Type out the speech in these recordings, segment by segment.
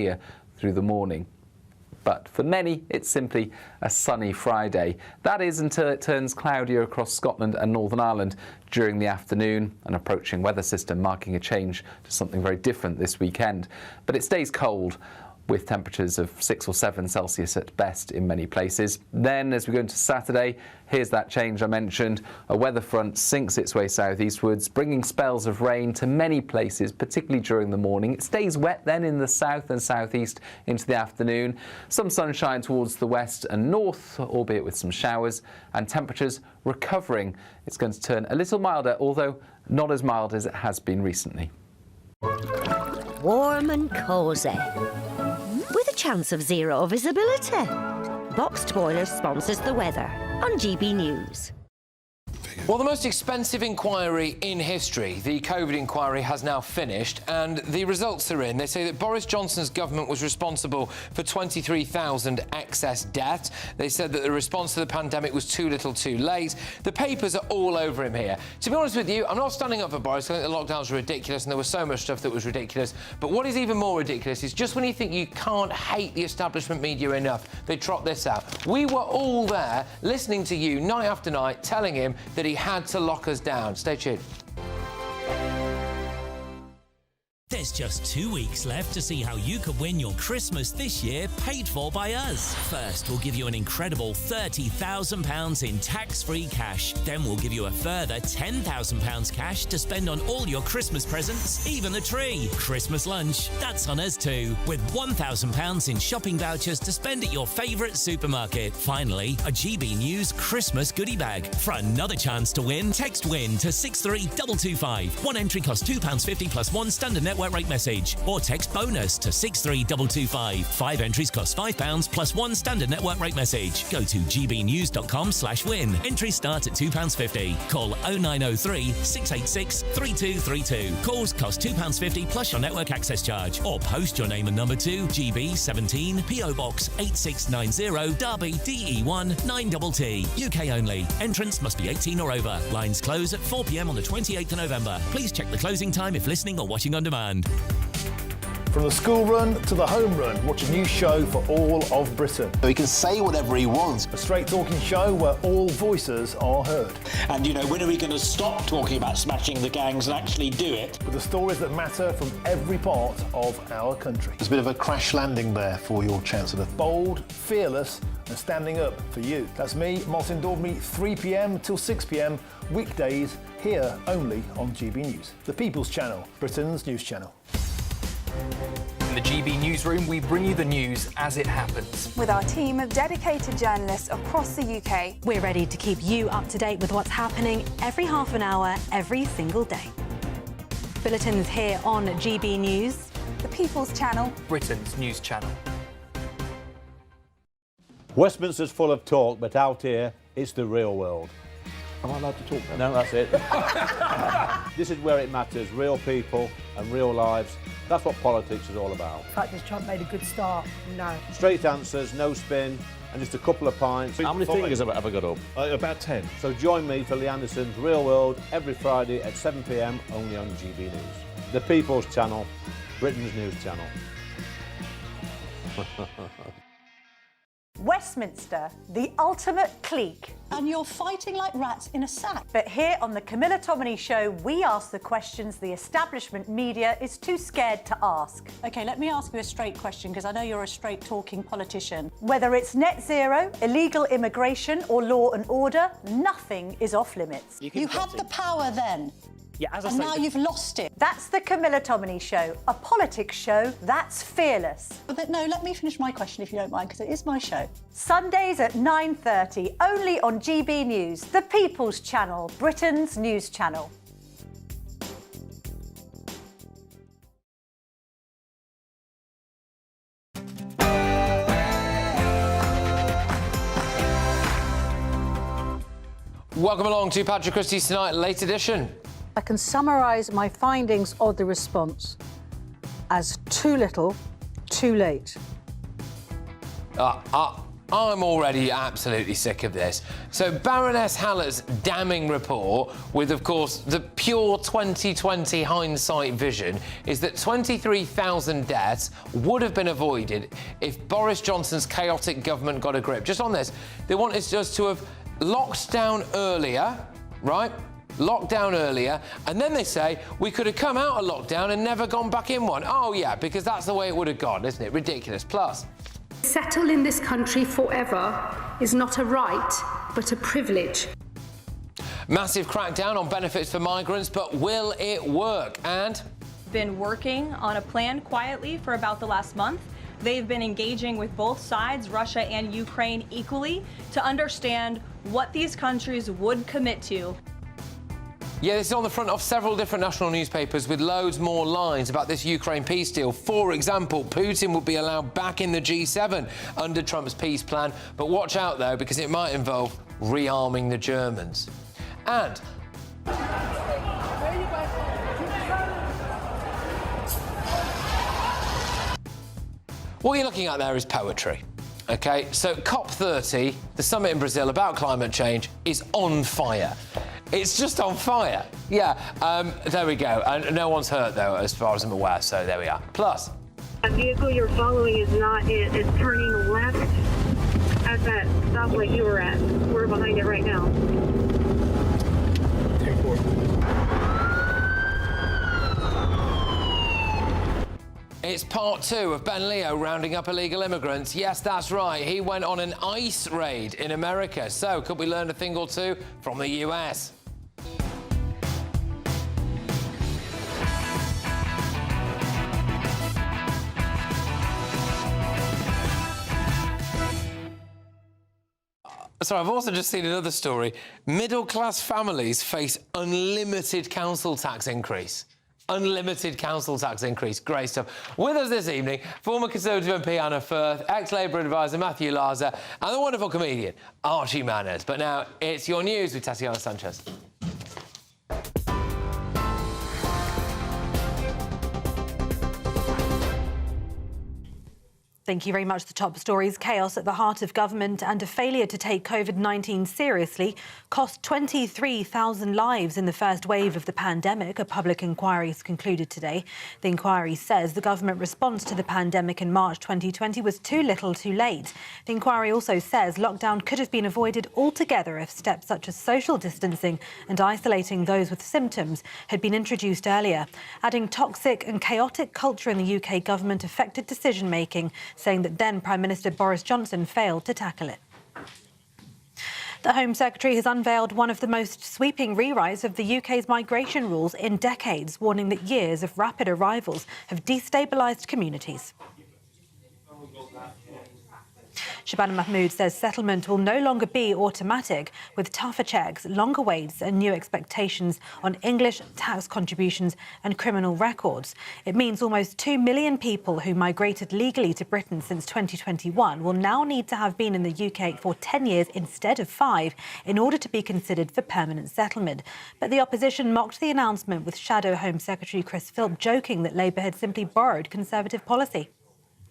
here through the morning. But for many, it's simply a sunny Friday. That is until it turns cloudier across Scotland and Northern Ireland during the afternoon, an approaching weather system marking a change to something very different this weekend. But it stays cold, with temperatures of 6 or 7 Celsius at best in many places. Then, as we go into Saturday, here's that change I mentioned. A weather front sinks its way southeastwards, bringing spells of rain to many places, particularly during the morning. It stays wet then in the south and southeast into the afternoon. Some sunshine towards the west and north, albeit with some showers, and temperatures recovering. It's going to turn a little milder, although not as mild as it has been recently. Warm and cosy, with a chance of zero visibility. Boxed Boilers sponsors the weather on GB News. Well, the most expensive inquiry in history, the COVID inquiry, has now finished, and the results are in. They say that Boris Johnson's government was responsible for 23,000 excess deaths. They said that the response to the pandemic was too little too late. The papers are all over him here. To be honest with you, I'm not standing up for Boris. I think the lockdowns were ridiculous, and there was so much stuff that was ridiculous. But what is even more ridiculous is just when you think you can't hate the establishment media enough, they trot this out. We were all there listening to you night after night telling him that he had to lock us down. Stay tuned. There's just 2 weeks left to see how you could win your Christmas this year paid for by us. First, we'll give you an incredible £30,000 in tax-free cash. Then we'll give you a further £10,000 cash to spend on all your Christmas presents, even the tree. Christmas lunch, that's on us too, with £1,000 in shopping vouchers to spend at your favourite supermarket. Finally, a GB News Christmas goodie bag. For another chance to win, text WIN to 63225. One entry costs £2.50 plus one standard network rate message, or text BONUS to 63225. 5 entries cost £5 plus one standard network rate message. Go to gbnews.com/win. Entries start at £2.50. Call 0903 686 3232. Calls cost £2.50 plus your network access charge, or post your name and number to GB17 PO Box 8690 Derby DE1 9TT. UK only. Entrance must be 18 or over. Lines close at 4 p.m. on the 28th of November. Please check the closing time if listening or watching on demand. From the school run to the home run, watch a new show for all of Britain. So he can say whatever he wants. A straight-talking show where all voices are heard. And, you know, when are we going to stop talking about smashing the gangs and actually do it? With the stories that matter from every part of our country. There's a bit of a crash landing there for your Chancellor. Bold, fearless and standing up for you. That's me, Martin Daubney, 3 p.m. till 6 p.m, weekdays, here only on GB News. The People's Channel, Britain's news channel. In the GB Newsroom, we bring you the news as it happens. With our team of dedicated journalists across the UK, we're ready to keep you up to date with what's happening every half an hour, every single day. Bulletins here on GB News. The People's Channel, Britain's news channel. Westminster's full of talk, but out here, it's the real world. Am I allowed to talk No, now? that's it. This is where it matters, real people and real lives. That's what politics is all about. In fact, has Trump made a good start? No. Straight answers, no spin, and just a couple of pints. How many fingers have I ever got up? About 10. So join me for Lee Anderson's Real World every Friday at 7 p.m, only on GB News. The People's Channel, Britain's news channel. Westminster, the ultimate clique. And you're fighting like rats in a sack. But here on the Camilla Tominey Show, we ask the questions the establishment media is too scared to ask. OK, let me ask you a straight question, because I know you're a straight-talking politician. Whether it's net zero, illegal immigration or law and order, nothing is off limits. You had the power then. Yeah, as I and say, now you've lost it. That's the Camilla Tominey Show, a politics show that's fearless. But no, let me finish my question if you don't mind, because it is my show. Sundays at 9:30, only on GB News, the People's Channel, Britain's news channel. Welcome along to Patrick Christys Tonight, late edition. I can summarise my findings of the response as too little, too late. I'm already absolutely sick of this. So Baroness Hallett's damning report, with, of course, the pure 2020 hindsight vision, is that 23,000 deaths would have been avoided if Boris Johnson's chaotic government got a grip. Just on this, they wanted us to have locked down earlier, right? Locked down earlier, and then they say we could have come out of lockdown and never gone back in one. Oh, yeah, because that's the way it would have gone, isn't it? Ridiculous. Plus, settle in this country forever is not a right, but a privilege. massive crackdown on benefits for migrants, but will it work? And been working on a plan quietly for about the last month. They've been engaging with both sides, Russia and Ukraine, equally to understand what these countries would commit to. Yeah, this is on the front of several different national newspapers with loads more lines about this Ukraine peace deal. For example, Putin would be allowed back in the G7 under Trump's peace plan. But watch out, though, because it might involve rearming the Germans. And what you're looking at there is poetry. OK, so COP30, the summit in Brazil about climate change, is on fire. It's just on fire. Yeah, there we go. And no one's hurt, though, as far as I'm aware, so there we are. Plus, a vehicle you're following is turning left at that stoplight you were at. We're behind it right now. it's part 2 of Ben Leo rounding up illegal immigrants. Yes, that's right. He went on an ICE raid in America. So could we learn a thing or two from the US? Sorry, I've also just seen another story. Middle-class families face unlimited council tax increase. Unlimited council tax increase. Great stuff. With us this evening, former Conservative MP Anna Firth, ex-Labour advisor Matthew Larzer, and the wonderful comedian Archie Manners. But now it's your news with Tatiana Sanchez. Thank you very much. The top stories: chaos at the heart of government and a failure to take COVID-19 seriously cost 23,000 lives in the first wave of the pandemic. A public inquiry has concluded today. The inquiry says the government response to the pandemic in March 2020 was too little too late. The inquiry also says lockdown could have been avoided altogether if steps such as social distancing and isolating those with symptoms had been introduced earlier. Adding toxic and chaotic culture in the UK government affected decision-making, saying that then Prime Minister Boris Johnson failed to tackle it. The Home Secretary has unveiled one of the most sweeping rewrites of the UK's migration rules in decades, warning that years of rapid arrivals have destabilised communities. Shabana Mahmood says settlement will no longer be automatic, with tougher checks, longer waits and new expectations on English, tax contributions and criminal records. It means almost 2 million people who migrated legally to Britain since 2021 will now need to have been in the UK for 10 years instead of 5 in order to be considered for permanent settlement. But the opposition mocked the announcement, with Shadow Home Secretary Chris Philp joking that Labour had simply borrowed Conservative policy.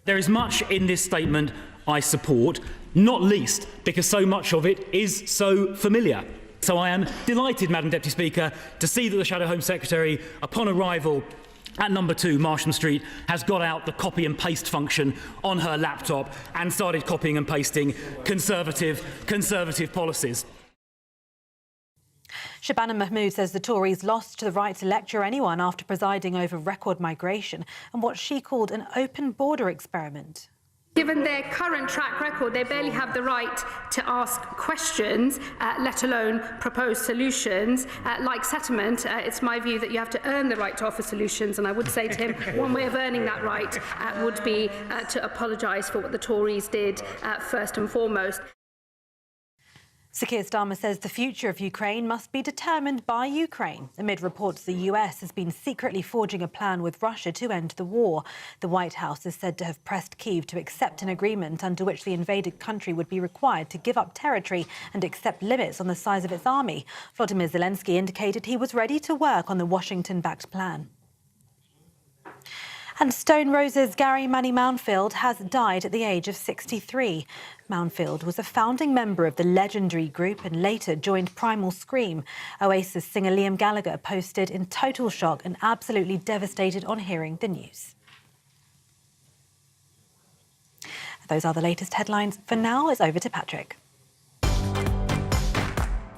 There is much in this statement I support, not least because so much of it is so familiar. So I am delighted, Madam Deputy Speaker, to see that the Shadow Home Secretary, upon arrival at number 2 Marsham Street, has got out the copy and paste function on her laptop and started copying and pasting Conservative policies. Shabana Mahmood says the Tories lost the right to lecture anyone after presiding over record migration and what she called an open border experiment. Given their current track record, they barely have the right to ask questions, let alone propose solutions. Like settlement, it's my view that you have to earn the right to offer solutions, and I would say to him, one way of earning that right would be to apologise for what the Tories did first and foremost. Sir Keir Starmer says the future of Ukraine must be determined by Ukraine, amid reports the US has been secretly forging a plan with Russia to end the war. The White House is said to have pressed Kyiv to accept an agreement under which the invaded country would be required to give up territory and accept limits on the size of its army. Volodymyr Zelensky indicated he was ready to work on the Washington-backed plan. And Stone Roses' Gary Manny Mounfield has died at the age of 63. Mounfield was a founding member of the legendary group and later joined Primal Scream. Oasis singer Liam Gallagher posted in total shock and absolutely devastated on hearing the news. Those are the latest headlines. For now, it's over to Patrick.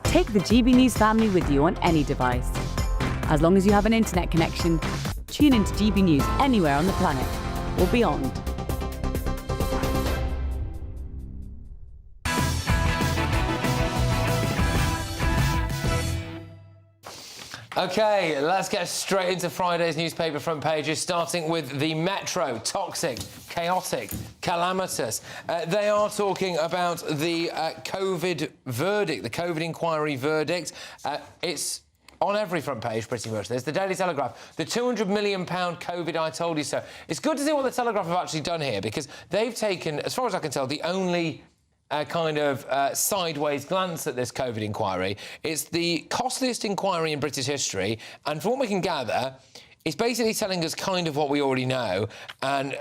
Take the GB News family with you on any device. As long as you have an internet connection, tune into GB News anywhere on the planet or beyond. OK, let's get straight into Friday's newspaper front pages, starting with the Metro. Toxic, chaotic, calamitous. They are talking about the COVID verdict, the COVID inquiry verdict. It's on every front page, pretty much. There's the Daily Telegraph, the £200 million COVID I told you so. It's good to see what the Telegraph have actually done here, because they've taken, as far as I can tell, the only sideways glance at this COVID inquiry. It's the costliest inquiry in British history, and from what we can gather, it's basically telling us kind of what we already know, and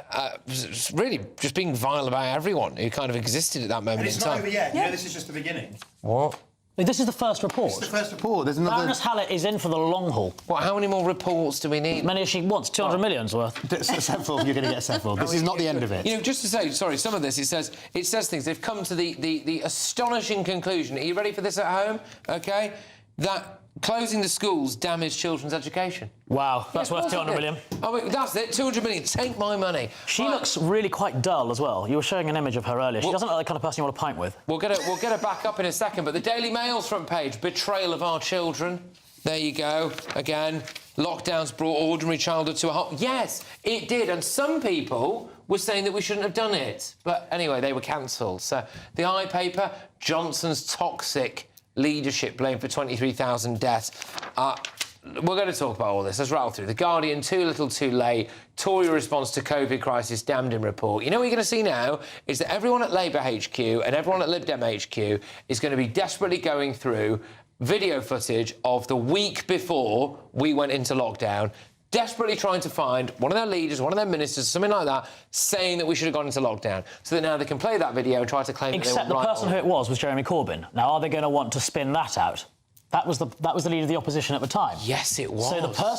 really just being vile about everyone who kind of existed at that moment in time. And it's not over yet. You know, this is just the beginning. What? This is the first report. It's the first report. There's another. Baroness Hallett is in for the long haul. What? How many more reports do we need? Many as she wants. 200 million's worth. Settled. You're going to get settled. This is not the end of it. You know, just to say, sorry, some of this it says things. They've come to the astonishing conclusion. Are you ready for this at home? OK, that closing the schools damaged children's education. Wow, that's worth 200 million. I mean, that's it. 200 million. Take my money. She looks really quite dull as well. You were showing an image of her earlier. She doesn't look like the kind of person you want to pint with. We'll get her back up in a second. But the Daily Mail's front page: betrayal of our children. There you go. Again, lockdowns brought ordinary childhood to a halt. Yes, it did. And some people were saying that we shouldn't have done it. But anyway, they were cancelled. So the I paper: Johnson's toxic leadership blamed for 23,000 deaths. We're going to talk about all this. Let's rattle through. The Guardian, too little too late. Tory response to COVID crisis damned in report. You know what you're going to see now is that everyone at Labour HQ and everyone at Lib Dem HQ is going to be desperately going through video footage of the week before we went into lockdown, desperately trying to find one of their leaders, one of their ministers, something like that, saying that we should have gone into lockdown, so that now they can play that video and try to claim Except that they were right. Except the person who it was Jeremy Corbyn. Now, are they going to want to spin that out? That was the leader of the opposition at the time. Yes, it was.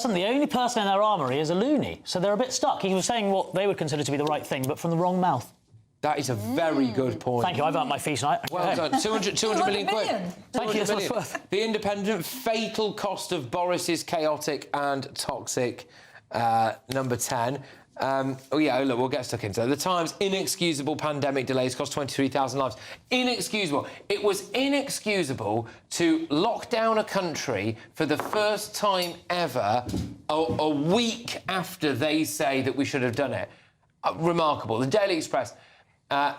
So the only person in their armoury is a loony. So they're a bit stuck. He was saying what they would consider to be the right thing, but from the wrong mouth. That is a very good point. Thank you. I've earned my fee tonight. Well done. 200 million quid. Thank you. That's what's worth. The Independent: fatal cost of Boris's chaotic and toxic. Number 10. Look, we'll get stuck into it. The Times: inexcusable pandemic delays cost 23,000 lives. Inexcusable. It was inexcusable to lock down a country for the first time ever a week after they say that we should have done it. Remarkable. The Daily Express: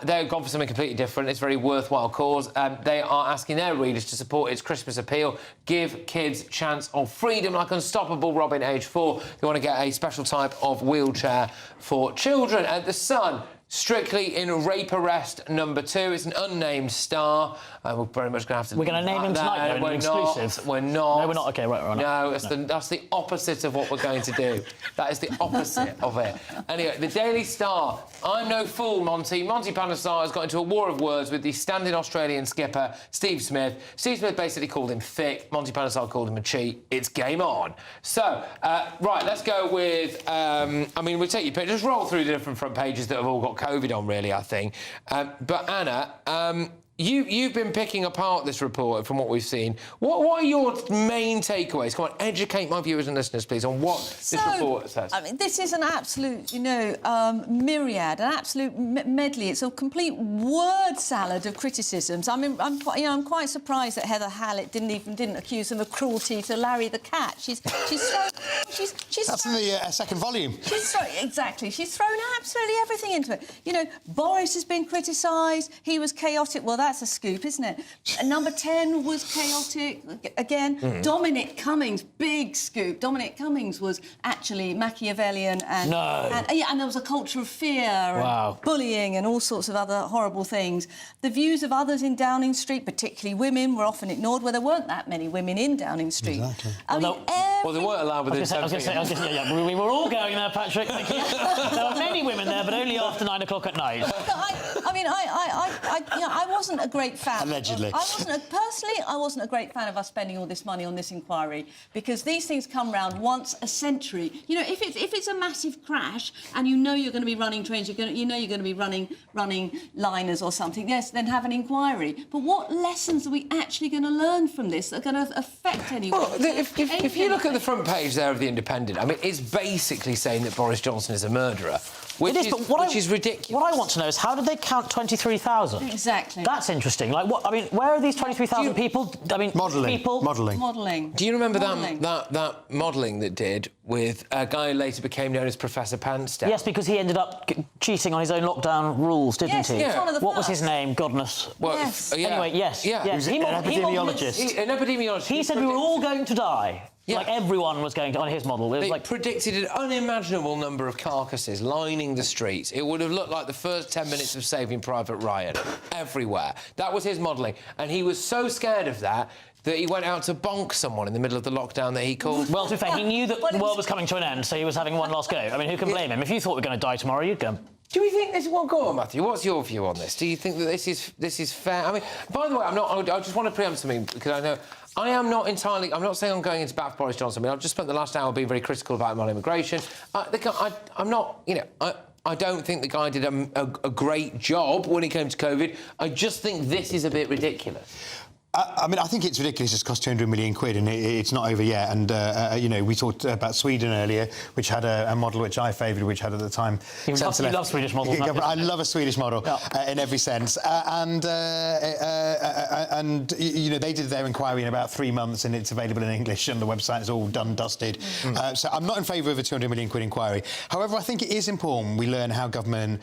they've gone for something completely different. It's a very worthwhile cause. They are asking their readers to support its Christmas appeal. Give kids chance of freedom like Unstoppable Robin, age 4. They want to get a special type of wheelchair for children. The Sun: strictly in rape arrest number 2. It's an unnamed star. We're very much going to have to... We're going to name him tonight, though, in an exclusive. We're not. No, we're not. OK, right, we're not. No, that's the opposite of what we're going to do. That is the opposite of it. Anyway, the Daily Star: I'm no fool, Monty. Monty Panesar has got into a war of words with the standing Australian skipper, Steve Smith. Steve Smith basically called him thick. Monty Panesar called him a cheat. It's game on. So, right, let's go with... we'll take your pick. Just roll through the different front pages that have all got COVID on, really, I think. But, Anna... You've been picking apart this report from what we've seen. What are your main takeaways? Come on, educate my viewers and listeners, please, on what this report says. I mean, this is an absolute, myriad, an absolute medley. It's a complete word salad of criticisms. I mean, I'm quite surprised that Heather Hallett didn't accuse them of cruelty to Larry the cat. She's That's in the second volume. She's thrown absolutely everything into it. Boris has been criticised. He was chaotic. Well, that's a scoop, isn't it? Number 10 was chaotic. Again, Dominic Cummings, big scoop. Dominic Cummings was actually Machiavellian and there was a culture of fear and bullying and all sorts of other horrible things. The views of others in Downing Street, particularly women, were often ignored, where there weren't that many women in Downing Street. Exactly. Well, they weren't allowed within 10 feet. We were all going there, Patrick. Thank you. There were many women there, but only after 9 o'clock at night. I wasn't a great fan. Allegedly. Personally, I wasn't a great fan of us spending all this money on this inquiry, because these things come round once a century. You know, if it's a massive crash and you know you're going to be running trains, you're going to be running liners or something, yes, then have an inquiry. But what lessons are we actually going to learn from this that are going to affect anyone? Well, if you look at the front page there of The Independent, I mean, it's basically saying that Boris Johnson is a murderer, which is ridiculous. What I want to know is, how did they count 23,000? Exactly. That's interesting. Like, what? I mean, where are these 23,000 people? I mean, Modelling. Do you remember that modelling that did with a guy who later became known as Professor Panstep? Yes, because he ended up cheating on his own lockdown rules, didn't he? Yes, one of the What was his name? Godness. Well, Anyway, yes. Yeah. Yes. He was an epidemiologist. An epidemiologist. He said we were all going to die. Yeah. Like everyone was going to, on his model. It was like predicted an unimaginable number of carcasses lining the streets. It would have looked like the first 10 minutes of Saving Private Ryan everywhere. That was his modelling. And he was so scared of that he went out to bonk someone in the middle of the lockdown that he called... Well, to be fair, he knew that the world was coming to an end, so he was having one last go. I mean, who can blame him? If you thought we were going to die tomorrow, you'd go... Do we think this... Well, go on, Matthew. What's your view on this? Do you think that this is fair? I mean, by the way, I just want to preempt something, because I know... I'm not saying I'm going into bat for Boris Johnson. I mean, I've just spent the last hour being very critical about him on immigration. I'm not... You know... I don't think the guy did a great job when it came to COVID. I just think this is a bit ridiculous. I mean, I think it's ridiculous. It's cost 200 million quid, and it's not over yet. And you know, we talked about Sweden earlier, which had a model which I favoured, which had at the time. You love Swedish models. I love a Swedish model in every sense. And you know, they did their inquiry in about 3 months, and it's available in English on the website. It's all done, dusted. So I'm not in favour of a 200 million quid inquiry. However, I think it is important we learn how government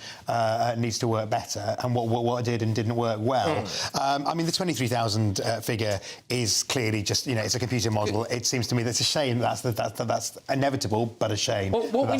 needs to work better and what did and didn't work well. I mean, the 23,000 figure is clearly just, you know, it's a computer model. It seems to me that's a shame. That's inevitable, but a shame. Well, what we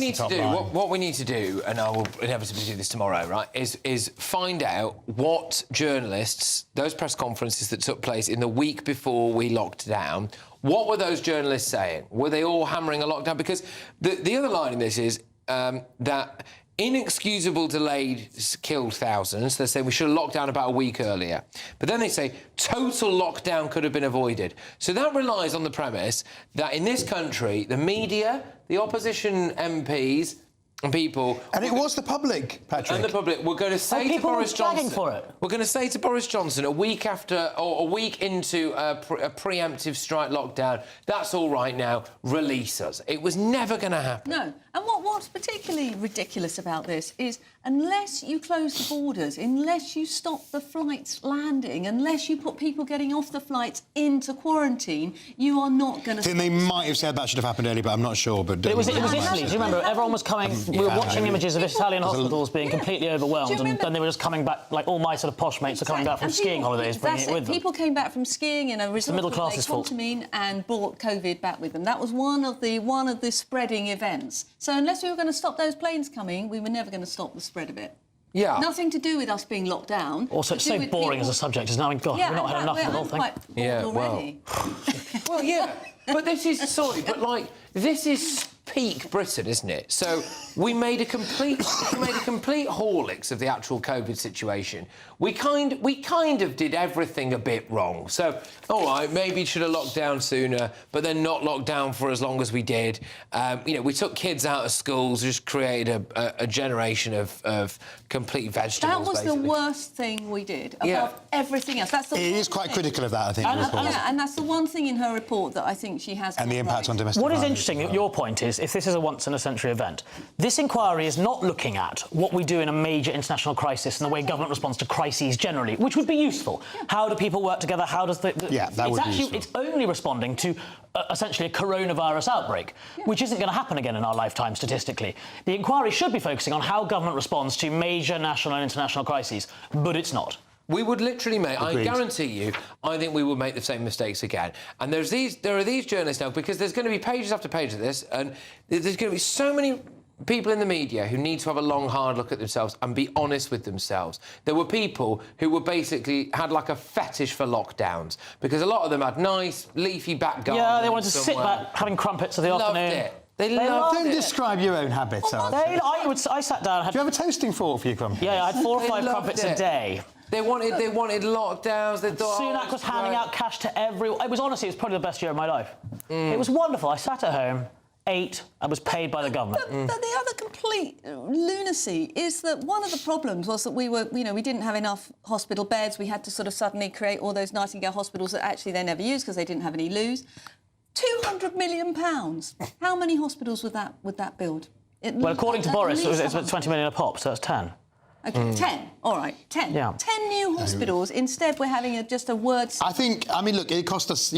need to do, and I will inevitably do this tomorrow, right, is find out what journalists, those press conferences that took place in the week before we locked down, what were those journalists saying? Were they all hammering a lockdown? Because the other line in this is that inexcusable delays killed thousands. They say we should have locked down about a week earlier. But then they say total lockdown could have been avoided. So that relies on the premise that in this country, the media, the opposition MPs and people... And it was the public, Patrick. And the public. We're going to say to Boris Johnson... for it. We're going to say to Boris Johnson a week after, or a week into a preemptive strike lockdown, that's all right now, release us. It was never going to happen. No. And what's particularly ridiculous about this is, unless you close the borders, unless you stop the flights landing, unless you put people getting off the flights into quarantine, you are not going to... I think they might have said that should have happened earlier, but I'm not sure. But it was Italy. Do you remember? Everyone was coming... We were watching images of Italian hospitals being completely overwhelmed, and then they were just coming back, like all my sort of posh mates are coming back from skiing holidays, bringing it with them. People came back from skiing in a resort of contamine and brought COVID back with them. That was one of the spreading events. So unless we were going to stop those planes coming, we were never going to stop the spread of it. Yeah. Nothing to do with us being locked down. Also, it's so boring as a subject, isn't it? I mean, God, we've not had enough of the whole thing. Yeah, already. Well, yeah, but this is... Sorry, but, like, this is peak Britain, isn't it? So we made a complete Horlicks of the actual COVID situation. We kind of did everything a bit wrong. So, all right, maybe should have locked down sooner, but then not locked down for as long as we did. You know, we took kids out of schools, just created a generation of complete vegetables. That was basically the worst thing we did above everything else. That's it is quite critical of that, I think. And that's the one thing in her report that I think she has. And the impact on domestic violence. What is interesting, your point is, if this is a once-in-a-century event, this inquiry is not looking at what we do in a major international crisis and the way government responds to crises generally, which would be useful. Yeah. How do people work together? How does the that would be useful. It's only responding to essentially a coronavirus outbreak, which isn't going to happen again in our lifetime statistically. The inquiry should be focusing on how government responds to major national and international crises, but it's not. We would literally make, Agreed. I guarantee you, I think we would make the same mistakes again. And there are these journalists now, because there's going to be pages after pages of this, and there's going to be so many people in the media who need to have a long, hard look at themselves and be honest with themselves. There were people who were basically had like a fetish for lockdowns, because a lot of them had nice, leafy back gardens. Yeah, they wanted to sit somewhere. back having crumpets of the Loved afternoon. it. They loved Don't it. describe your own habits, Arthur. I sat down. Do you have a toasting fork for your crumpets? Yeah, I had 4 or They 5 loved crumpets it. a day. They wanted lockdowns. They thought Sunak was handing out cash to everyone. It was honestly, it was probably the best year of my life. It was wonderful. I sat at home, ate, and was paid by the government. But the other complete lunacy is that one of the problems was that we didn't have enough hospital beds. We had to sort of suddenly create all those Nightingale hospitals that actually they never used because they didn't have any loos. £200 million. How many hospitals would that build? Well, according to Boris, it's about 20 million a pop, so that's 10. OK, 10. All right, 10. Yeah. 10 new hospitals. Instead, we're having just a word... I mean, look, it cost us,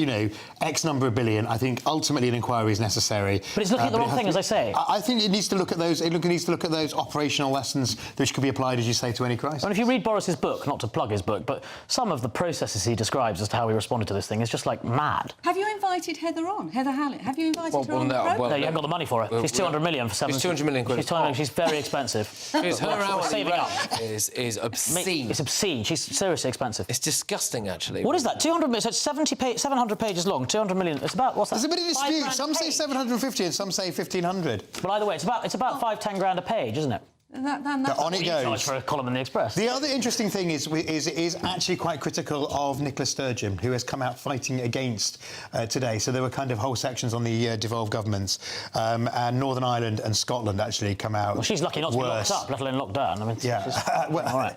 X number of billion. I think ultimately an inquiry is necessary. But it's looking at the wrong thing, as I say. I think it needs to look at those. It needs to look at those operational lessons which could be applied, as you say, to any crisis. And if you read Boris's book, not to plug his book, but some of the processes he describes as to how he responded to this thing is just like mad. Have you invited Heather on? Heather Hallett? Have you invited her on the programme? No, you haven't got the money for her. She's 200 million for 7... She's 200 million quid. She's very expensive. Her hourly saving rate up. is obscene. It's obscene. She's seriously expensive. It's disgusting, actually. What is that? 200 million. So it's 700 pages long. 200 million. It's about what's that? There's a bit of dispute. Some say 750 and some say 1,500. But either way, it's about 5-10 grand a page, isn't it? That's on it goes. For a column in the Express. The other interesting thing is it is actually quite critical of Nicola Sturgeon, who has come out fighting against today. So there were kind of whole sections on the devolved governments, and Northern Ireland and Scotland actually come out. Well, she's lucky not to be worse. locked up, let alone locked down. I mean, yeah. Well, all right.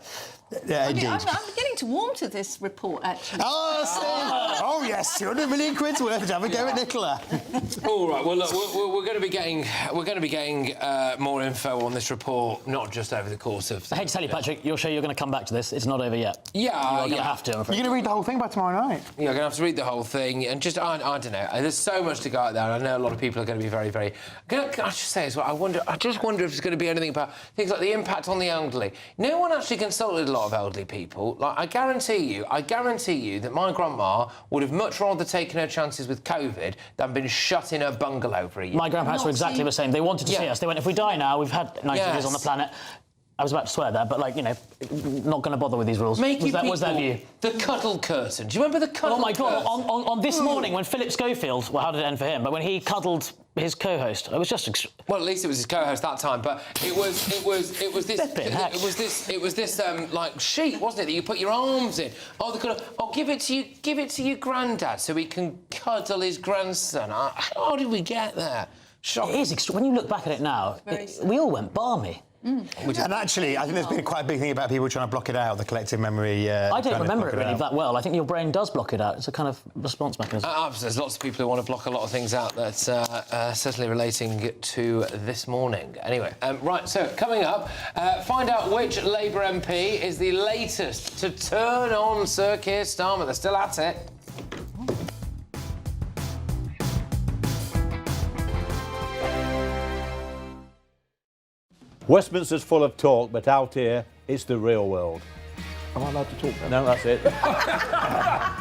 Yeah, indeed. I'm getting to warm to this report, actually. Oh, yes, 200 million quid's worth. Have a go at Nicola. All right. Well, look, we're going to be getting more info on this report, not just over the course of. I hate to tell you, Patrick, you're sure you're going to come back to this. It's not over yet. Yeah, you're going to have to. I'm afraid. You're going to read the whole thing by tomorrow night. Yeah, I'm going to have to read the whole thing, and just I don't know. There's so much to go out there. I know a lot of people are going to be very, very. Can I just say as well? I just wonder if there's going to be anything about things like the impact on the elderly. No one actually consulted a lot of elderly people. Like, I guarantee you that my grandma would have much rather taken her chances with COVID than been shut in her bungalow for a year. My grandparents were exactly the same. They wanted to see us. They went, if we die now, we've had 90 years on the planet. I was about to swear there, but, not going to bother with these rules. Was that view? The cuddle curtain. Do you remember the cuddle curtain? Oh, my God. On this morning, when Philip Schofield... Well, how did it end for him? But when he cuddled his co-host, it was just... Well, at least it was his co-host that time, but it was this sheet, wasn't it, that you put your arms in? Give it to your granddad so he can cuddle his grandson. How did we get there? Shocking. It is when you look back at it now, we all went balmy. And actually, I think there's been quite a big thing about people trying to block it out, the collective memory. I don't remember it really that well. I think your brain does block it out. It's a kind of response mechanism. There's lots of people who want to block a lot of things out that's certainly relating to this morning. Anyway, right, so coming up, find out which Labour MP is the latest to turn on Sir Keir Starmer. They're still at it. Westminster's full of talk, but out here, it's the real world. Am I allowed to talk now? No, that's it.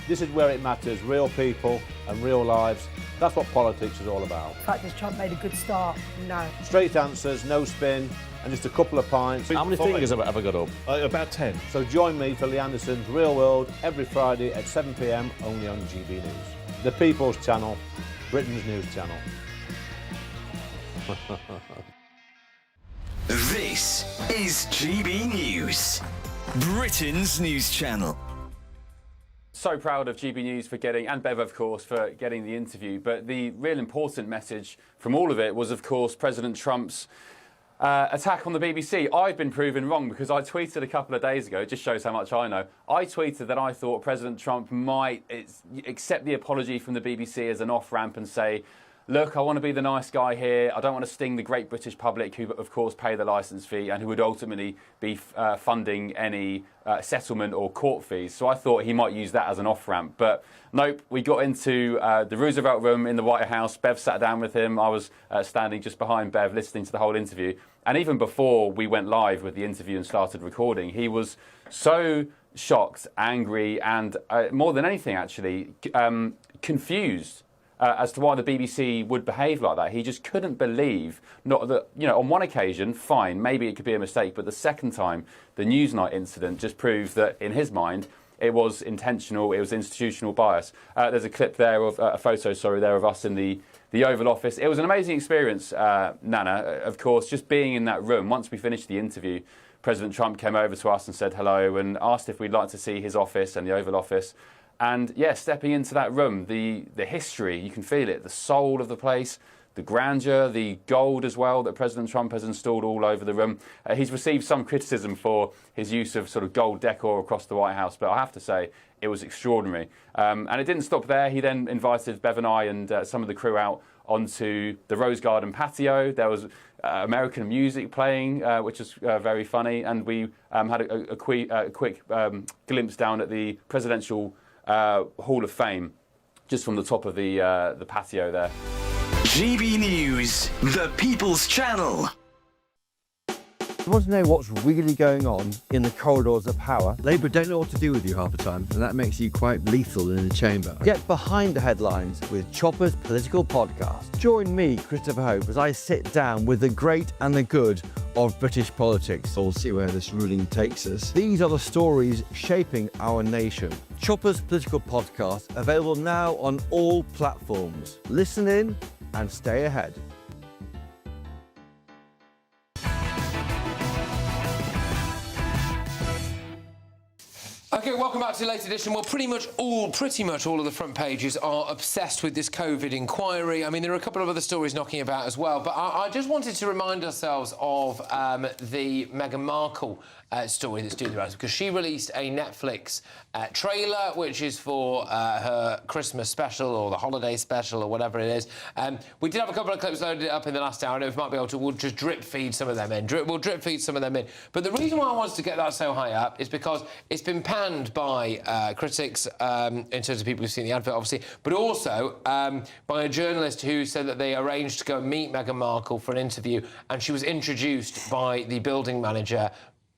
This is where it matters, real people and real lives. That's what politics is all about. The fact that Trump made a good start, no. Straight answers, no spin, and just a couple of pints. How many fingers have I got up? About 10. So join me for Lee Anderson's Real World every Friday at 7 p.m, only on GB News. The People's Channel, Britain's news channel. This is GB News, Britain's news channel. So proud of GB News for getting, and Bev, of course, for getting the interview. But the real important message from all of it was, of course, President Trump's attack on the BBC. I've been proven wrong because I tweeted a couple of days ago, it just shows how much I know, I tweeted that I thought President Trump might accept the apology from the BBC as an off-ramp and say, look, I want to be the nice guy here. I don't want to sting the great British public who, of course, pay the licence fee and who would ultimately be funding any settlement or court fees. So I thought he might use that as an off-ramp. But nope, we got into the Roosevelt room in the White House. Bev sat down with him. I was standing just behind Bev listening to the whole interview. And even before we went live with the interview and started recording, he was so shocked, angry, and more than anything, actually, confused as to why the BBC would behave like that. He just couldn't believe, not that, you know, on one occasion, fine, maybe it could be a mistake, but the second time, the Newsnight incident just proves that, in his mind, it was intentional, it was institutional bias. There's a clip there of, a photo, sorry, there of us in the Oval Office. It was an amazing experience, Nana, of course, just being in that room. Once we finished the interview, President Trump came over to us and said hello and asked if we'd like to see his office and the Oval Office. And yeah, stepping into that room, the history, you can feel it, the soul of the place, the grandeur, the gold as well that President Trump has installed all over the room. He's received some criticism for his use of sort of gold decor across the White House, but I have to say it was extraordinary. And it didn't stop there. He then invited Bev and I and some of the crew out onto the Rose Garden patio. There was American music playing, which was very funny, and we had a quick glimpse down at the Presidential Hall of Fame, just from the top of the patio there. GB News, the People's Channel. You want to know what's really going on in the corridors of power? Labour don't know what to do with you half the time, and that makes you quite lethal in the chamber. Get behind the headlines with Chopper's Political Podcast. Join me, Christopher Hope, as I sit down with the great and the good of British politics. We'll see where this ruling takes us. These are the stories shaping our nation. Chopper's Political Podcast, available now on all platforms. Listen in and stay ahead. Okay, welcome back to the latest edition. Well, pretty much all of the front pages are obsessed with this COVID inquiry. I mean, there are a couple of other stories knocking about as well, but I just wanted to remind ourselves of the Meghan Markle story that's doing the rounds, because she released a Netflix trailer, which is for her Christmas special or the holiday special or whatever it is. We did have a couple of clips loaded up in the last hour, and we might be able to, we'll just drip feed some of them in. We'll drip feed some of them in. But the reason why I wanted to get that so high up is because it's been panned by critics in terms of people who've seen the advert, obviously, but also by a journalist who said that they arranged to go meet Meghan Markle for an interview, and she was introduced by the building manager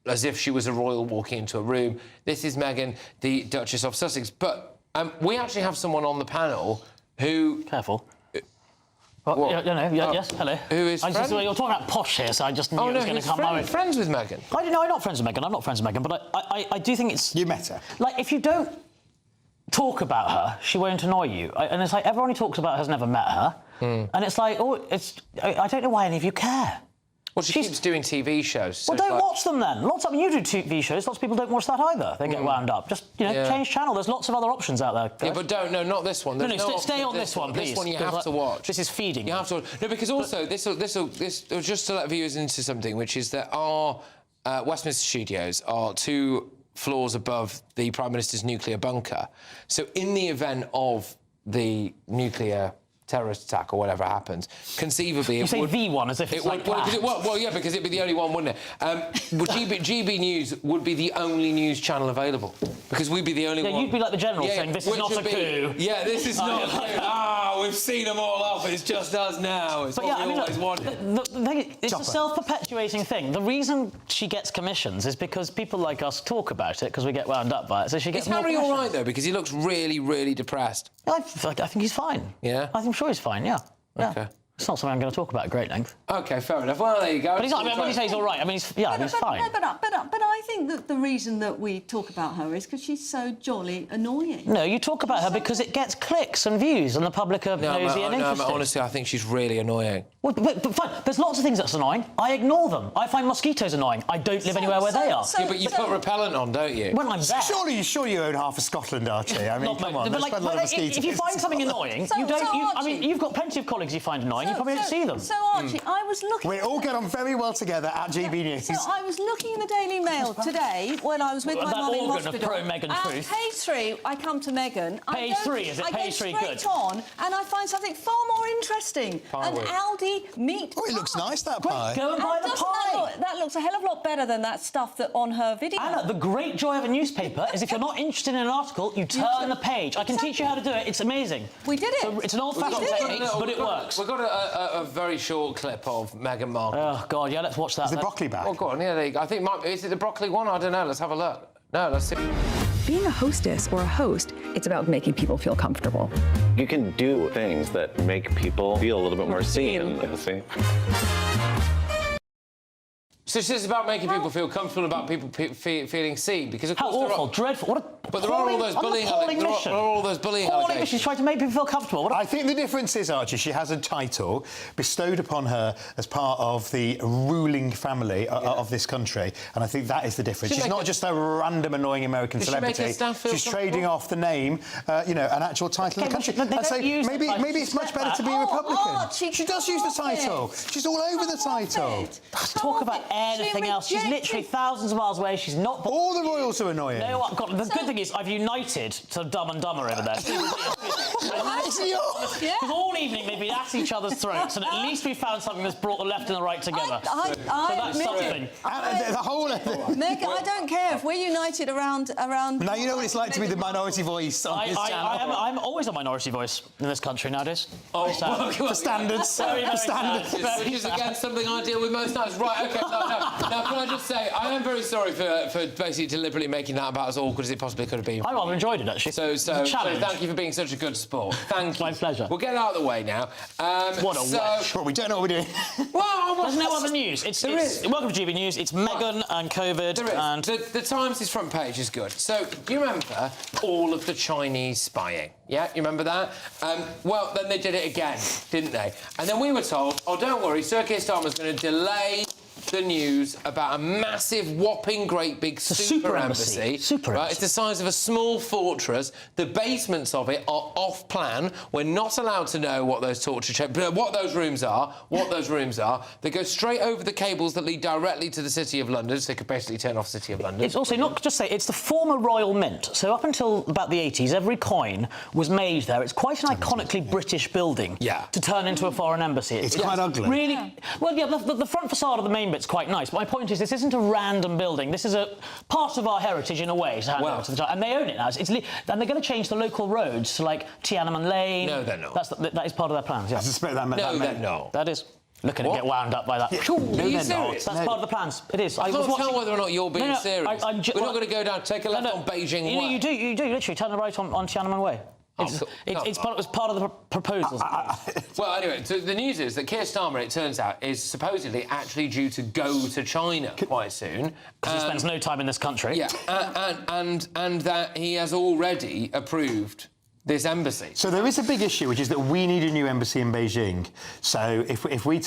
as if she was a royal walking into a room. This is Meghan, the Duchess of Sussex. But we actually have someone on the panel who... Careful. Yes, hello. Who is you're talking about posh here, so I just knew it was going to come my way. Friends with Meghan? I'm not friends with Meghan. I'm not friends with Meghan, but I do think it's... You met her? Like, if you don't talk about her, she won't annoy you. And it's like, everyone who talks about her has never met her. And it's like, I don't know why any of you care. Well, she keeps doing TV shows. So well, don't watch them then. Lots of you do TV shows. Lots of people don't watch that either. They get wound up. Just, change channel. There's lots of other options out there, guys. Yeah, but not this one. Stay on this one, please. This one you have to watch. This is feeding. You have to. No, because also this just to let viewers into something, which is that our Westminster studios are 2 floors above the Prime Minister's nuclear bunker. So in the event of the nuclear terrorist attack or whatever happens, conceivably... You say the one as if it's like that. Well, yeah, because it'd be the only one, wouldn't it? GB News would be the only news channel available, because we'd be the only one... Yeah, you'd be like the General saying, this is not a coup. Yeah, this is not a coup. We've seen them all off, it's just us now. It's what we always wanted. It's a self-perpetuating thing. The reason she gets commissions is because people like us talk about it, because we get wound up by it, so she gets more commissions. Is Harry all right, though? Because he looks really, really depressed. I think he's fine. Yeah? I'm sure he's fine, yeah. OK. It's not something I'm going to talk about at great length. OK, fair enough. Well, there you go. But he's not, when you say he's all right, I mean, he's fine. But I think that the reason that we talk about her is because she's so jolly annoying. No, you talk about her because it gets clicks and views and the public are nosy and interested. No, honestly, I think she's really annoying. Well, but fine, there's lots of things that's annoying. I ignore them. I find mosquitoes annoying. I don't live anywhere where they are. But you put repellent on, don't you? When I'm there. Surely you own half of Scotland, Archie. I mean, come on, but if you find something annoying, I mean, you've got plenty of colleagues you find annoying, you probably don't see them. So, Archie, I was looking... We all get on very well together at GB News. So I was looking in the Daily Mail today when I was with my mum in hospital. Pro-Meghan truth. Page 3, I come to Meghan. Page 3, is it? Page 3 good? I go straight on, and I find something far more interesting. An Aldi meat pie. Oh, it looks nice, that pie. Go and buy the pie. That looks a hell of a lot better than that stuff that on her video. Anna, the great joy of a newspaper is if you're not interested in an article, you turn the page. I can teach you how to do it. It's amazing. We did it. So it's an old-fashioned technique, but it works. We've got a very short clip of Meghan Markle. Oh, God, yeah, let's watch that. Is the broccoli back? Oh, go on, yeah, there you go. I think, is it the broccoli one? I don't know, let's have a look. No, let's see. Being a hostess or a host, it's about making people feel comfortable. You can do things that make people feel a little bit more seen. So it's just about making people feel comfortable, about people feeling seen, because of course how awful, dreadful. What a but there are all those bullying allegations. She's trying to make people feel comfortable. I think the difference is, Archie, she has a title bestowed upon her as part of the ruling family of this country, and I think that is the difference. She's not just a random annoying American celebrity. She's trading off the name, an actual title in the country. And say maybe it's much better to be a Republican. She does use the title. She's all over the title. Talk about anything else. She's literally thousands of miles away. She's not. All the royals are annoying. No, God, the good thing is I've united to Dumb and Dumber over there. Because all evening they've been at each other's throats, and at least we found something that's brought the left and the right together. So that's something. Meg, I don't care if we're united around. Now you know what it's like to be the minority voice on this channel. I'm always a minority voice in this country nowadays. Oh, for standards. For standards. Which is again something I deal with most nights. Right, okay. Now, can I just say, I am very sorry for basically deliberately making that about as awkward as it possibly could have been. I rather enjoyed it, actually. So thank you for being such a good sport. Thank you. My pleasure. We'll get it out of the way now. What a wash. We don't know what we're doing. Well, there's no other news. Welcome to GB News. It's Meghan and COVID. And the Times' front page is good. So, do you remember all of the Chinese spying? Yeah, you remember that? Well, then they did it again, didn't they? And then we were told, oh, don't worry, Sir Keir Starmer's going to delay the news about a massive, whopping, great big super embassy. Right? It's the size of a small fortress. The basements of it are off plan. We're not allowed to know what those what those rooms are. They go straight over the cables that lead directly to the City of London, so they could basically turn off City of London. It's also not just say it's the former Royal Mint. So up until about the 80s, every coin was made there. It's quite an iconically British building. Yeah. To turn into a foreign embassy. It's quite ugly. Really. Yeah. Well, yeah. The front facade of the main bit's quite nice. But my point is, this isn't a random building. This is a part of our heritage in a way. And they own it now. And they're going to change the local roads to like Tiananmen Lane. No, they're not. That is part of their plans. Yeah. I suspect that. They're not. That is. Look at him get wound up by that. Yeah. Are you serious? That's part of the plans. It is. I can't tell whether or not you're being serious. We're not going to go down, take a left on Beijing Way. You do, literally. Turn the right on Tiananmen Way. It was part of the proposals. Well, anyway, so the news is that Keir Starmer, it turns out, is supposedly actually due to go to China quite soon. Because he spends no time in this country. Yeah, and that he has already approved this embassy. So there is a big issue, which is that we need a new embassy in Beijing. So if we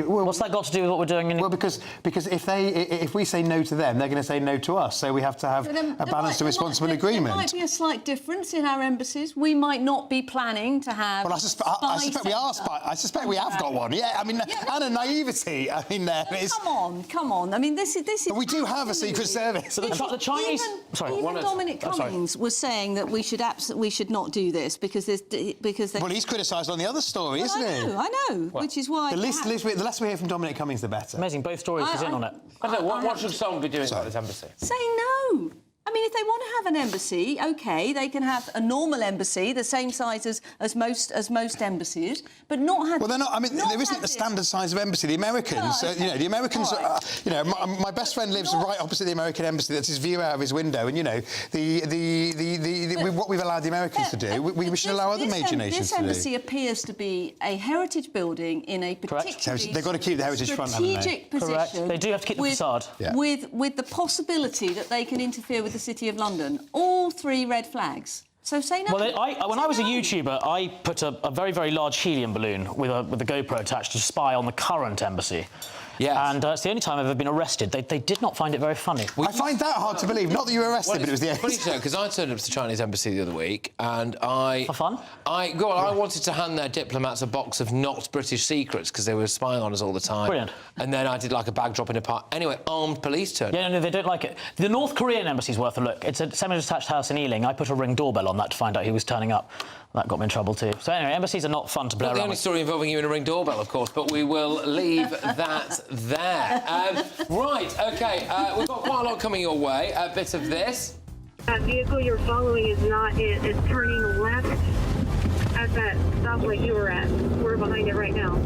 what's that got to do with what we're doing? Well, because if we say no to them, they're going to say no to us. So we have to have a balanced and responsible agreement. There might be a slight difference in our embassies. We might not be planning to have. Well, I suspect we are. I suspect we have got one. Yeah, I mean, and a naivety. I mean, there is. Come on. I mean, this is. But we do have a secret service. The Chinese. Even Dominic Cummings was saying that we should not do this because well, he's criticised on the other story, isn't he? I know. Which is why the less we hear from Dominic Cummings, the better. Amazing, both stories is in on it. I don't know, what should someone be doing about this embassy? Say no. I mean, if they want to have an embassy, OK, they can have a normal embassy, the same size as most embassies, but not have... Well, they're not... I mean, there isn't the standard size of embassy. The Americans, the Americans... my best friend lives right opposite the American embassy. That's his view out of his window. And, what we've allowed the Americans to do, we should allow other major nations to do. This embassy appears to be a heritage building in a particularly... They've got to keep the heritage front, haven't they? Strategic position. Correct. They do have to keep the facade. With the possibility that they can interfere with the City of London. All three red flags. So say no. Well, when I was a YouTuber, I put a very, very large helium balloon with a GoPro attached to spy on the current embassy. Yeah. And it's the only time I've ever been arrested. They did not find it very funny. I find that hard to believe. Not that you were arrested, but it was the end. Funny to know, because I turned up to the Chinese embassy the other week, and I... For fun? I wanted to hand their diplomats a box of not British secrets, because they were spying on us all the time. Brilliant. And then I did, like, a bag drop in a park. Anyway, armed police turned up. Yeah, no, they don't like it. The North Korean embassy's worth a look. It's a semi-detached house in Ealing. I put a Ring doorbell on that to find out he was turning up. That got me in trouble too. So anyway, embassies are not fun to play around with. Not the only story involving you in a Ring doorbell, of course, but we will leave that there. Right, OK, we've got quite a lot coming your way. A bit of this. That vehicle you're following is turning left at that stoplight you were at. We're behind it right now.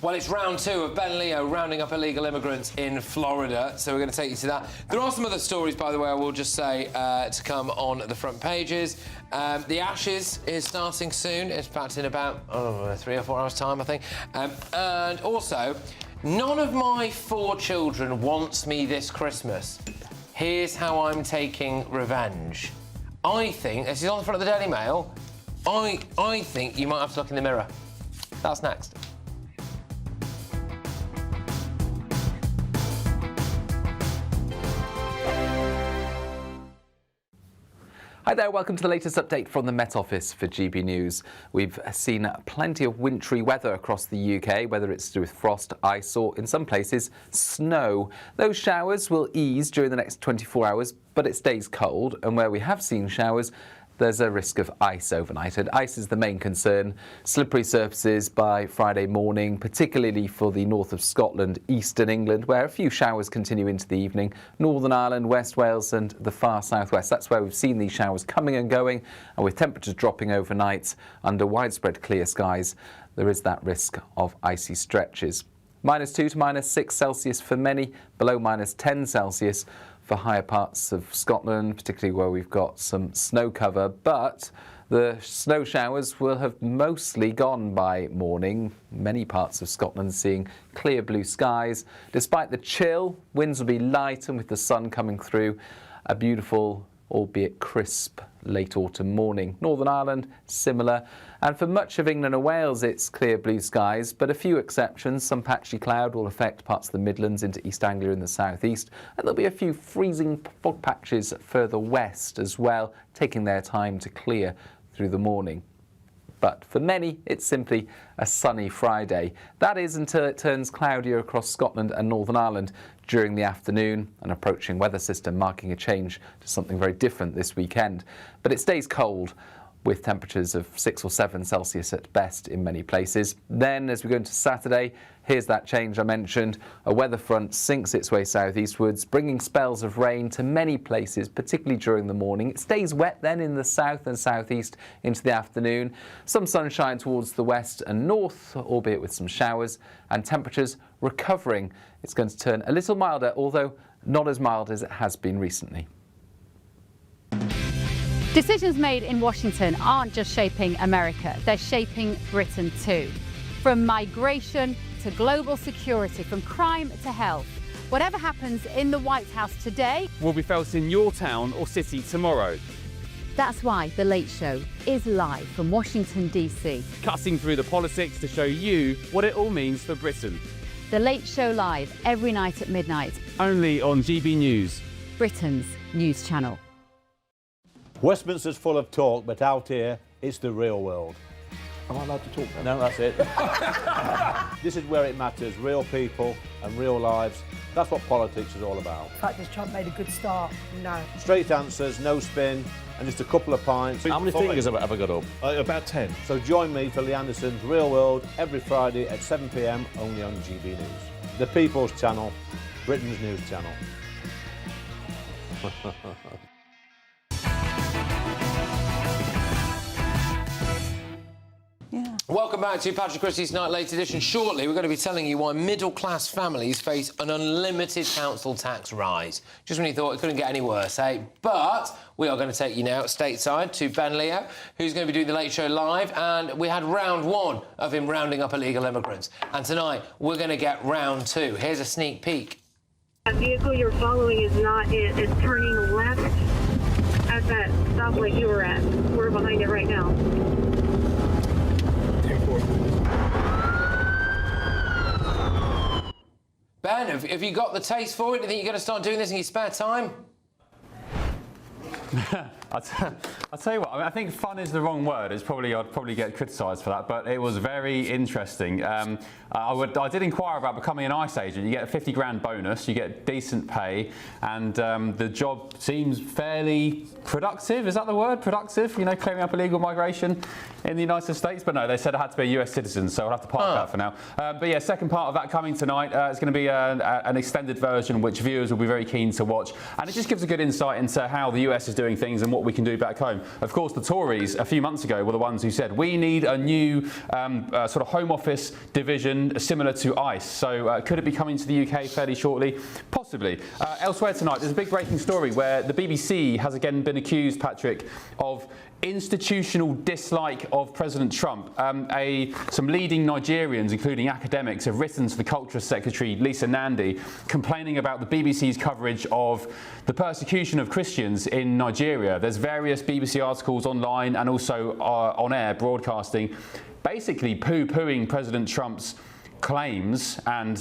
Well, it's round 2 of Ben Leo rounding up illegal immigrants in Florida, so we're going to take you to that. There are some other stories, by the way, I will just say, to come on the front pages. The Ashes is starting soon. It's back in about 3 or 4 hours' time, I think. And also, none of my 4 children wants me this Christmas. Here's how I'm taking revenge. I think, this is on the front of the Daily Mail, I think you might have to look in the mirror. That's next. Hi there, welcome to the latest update from the Met Office for GB News. We've seen plenty of wintry weather across the UK, whether it's to do with frost, ice or, in some places, snow. Those showers will ease during the next 24 hours, but it stays cold, and where we have seen showers, there's a risk of ice overnight, and ice is the main concern. Slippery surfaces by Friday morning, particularly for the north of Scotland, eastern England, where a few showers continue into the evening, Northern Ireland, West Wales and the far southwest. That's where we've seen these showers coming and going, and with temperatures dropping overnight under widespread clear skies, there is that risk of icy stretches. -2 to -6 Celsius for many, below -10 Celsius for higher parts of Scotland, particularly where we've got some snow cover, but the snow showers will have mostly gone by morning. Many parts of Scotland seeing clear blue skies. Despite the chill, winds will be light, and with the sun coming through, a beautiful, albeit crisp, late autumn morning. Northern Ireland, similar. And for much of England and Wales, it's clear blue skies, but a few exceptions. Some patchy cloud will affect parts of the Midlands into East Anglia in the southeast, and there'll be a few freezing fog patches further west as well, taking their time to clear through the morning. But for many, it's simply a sunny Friday. That is until it turns cloudier across Scotland and Northern Ireland during the afternoon, an approaching weather system marking a change to something very different this weekend. But it stays cold, with temperatures of 6 or 7 Celsius at best in many places. Then, as we go into Saturday, here's that change I mentioned. A weather front sinks its way southeastwards, bringing spells of rain to many places, particularly during the morning. It stays wet then in the south and southeast into the afternoon. Some sunshine towards the west and north, albeit with some showers, and temperatures recovering. It's going to turn a little milder, although not as mild as it has been recently. Decisions made in Washington aren't just shaping America, they're shaping Britain too. From migration to global security, from crime to health. Whatever happens in the White House today will be felt in your town or city tomorrow. That's why The Late Show is live from Washington, D.C. Cutting through the politics to show you what it all means for Britain. The Late Show live every night at midnight. Only on GB News, Britain's news channel. Westminster's full of talk, but out here, it's the real world. Am I allowed to talk now? No, that's it. This is where it matters, real people and real lives. That's what politics is all about. The fact is Trump made a good start, no. Straight answers, no spin, and just a couple of pints. How many fingers have I got up? About 10. So join me for Lee Anderson's Real World every Friday at 7 p.m, only on GB News. The People's Channel, Britain's news channel. Welcome back to Patrick Christys' Night Late Edition. Shortly, we're going to be telling you why middle-class families face an unlimited council tax rise. Just when you thought it couldn't get any worse, eh? But we are going to take you now stateside to Ben Leo, who's going to be doing The Late Show live, and we had round 1 of him rounding up illegal immigrants. And tonight, we're going to get round 2. Here's a sneak peek. That vehicle you're following is not it. It's turning left at that stoplight you were at. We're behind it right now. Ben, have you got the taste for it? Do you think you're going to start doing this in your spare time? I'll tell you what. I mean, I think fun is the wrong word. I'd probably get criticised for that, but it was very interesting. I did inquire about becoming an ICE agent. You get a 50 grand bonus, you get decent pay, and the job seems fairly productive. Is that the word? Productive? You know, clearing up illegal migration in the United States. But no, they said I had to be a US citizen, so I'll have to park that for now. But yeah, second part of that coming tonight. It's going to be an extended version, which viewers will be very keen to watch, and it just gives a good insight into how the US is doing things and what we can do back home. Of course, the Tories a few months ago were the ones who said we need a new sort of Home Office division similar to ICE. So could it be coming to the UK fairly shortly? Possibly. Elsewhere tonight, there's a big breaking story where the BBC has again been accused, Patrick, of institutional dislike of President Trump. Some leading Nigerians, including academics, have written to the Culture Secretary, Lisa Nandy, complaining about the BBC's coverage of the persecution of Christians in Nigeria. There's various BBC articles online and also on air broadcasting, basically poo-pooing President Trump's claims and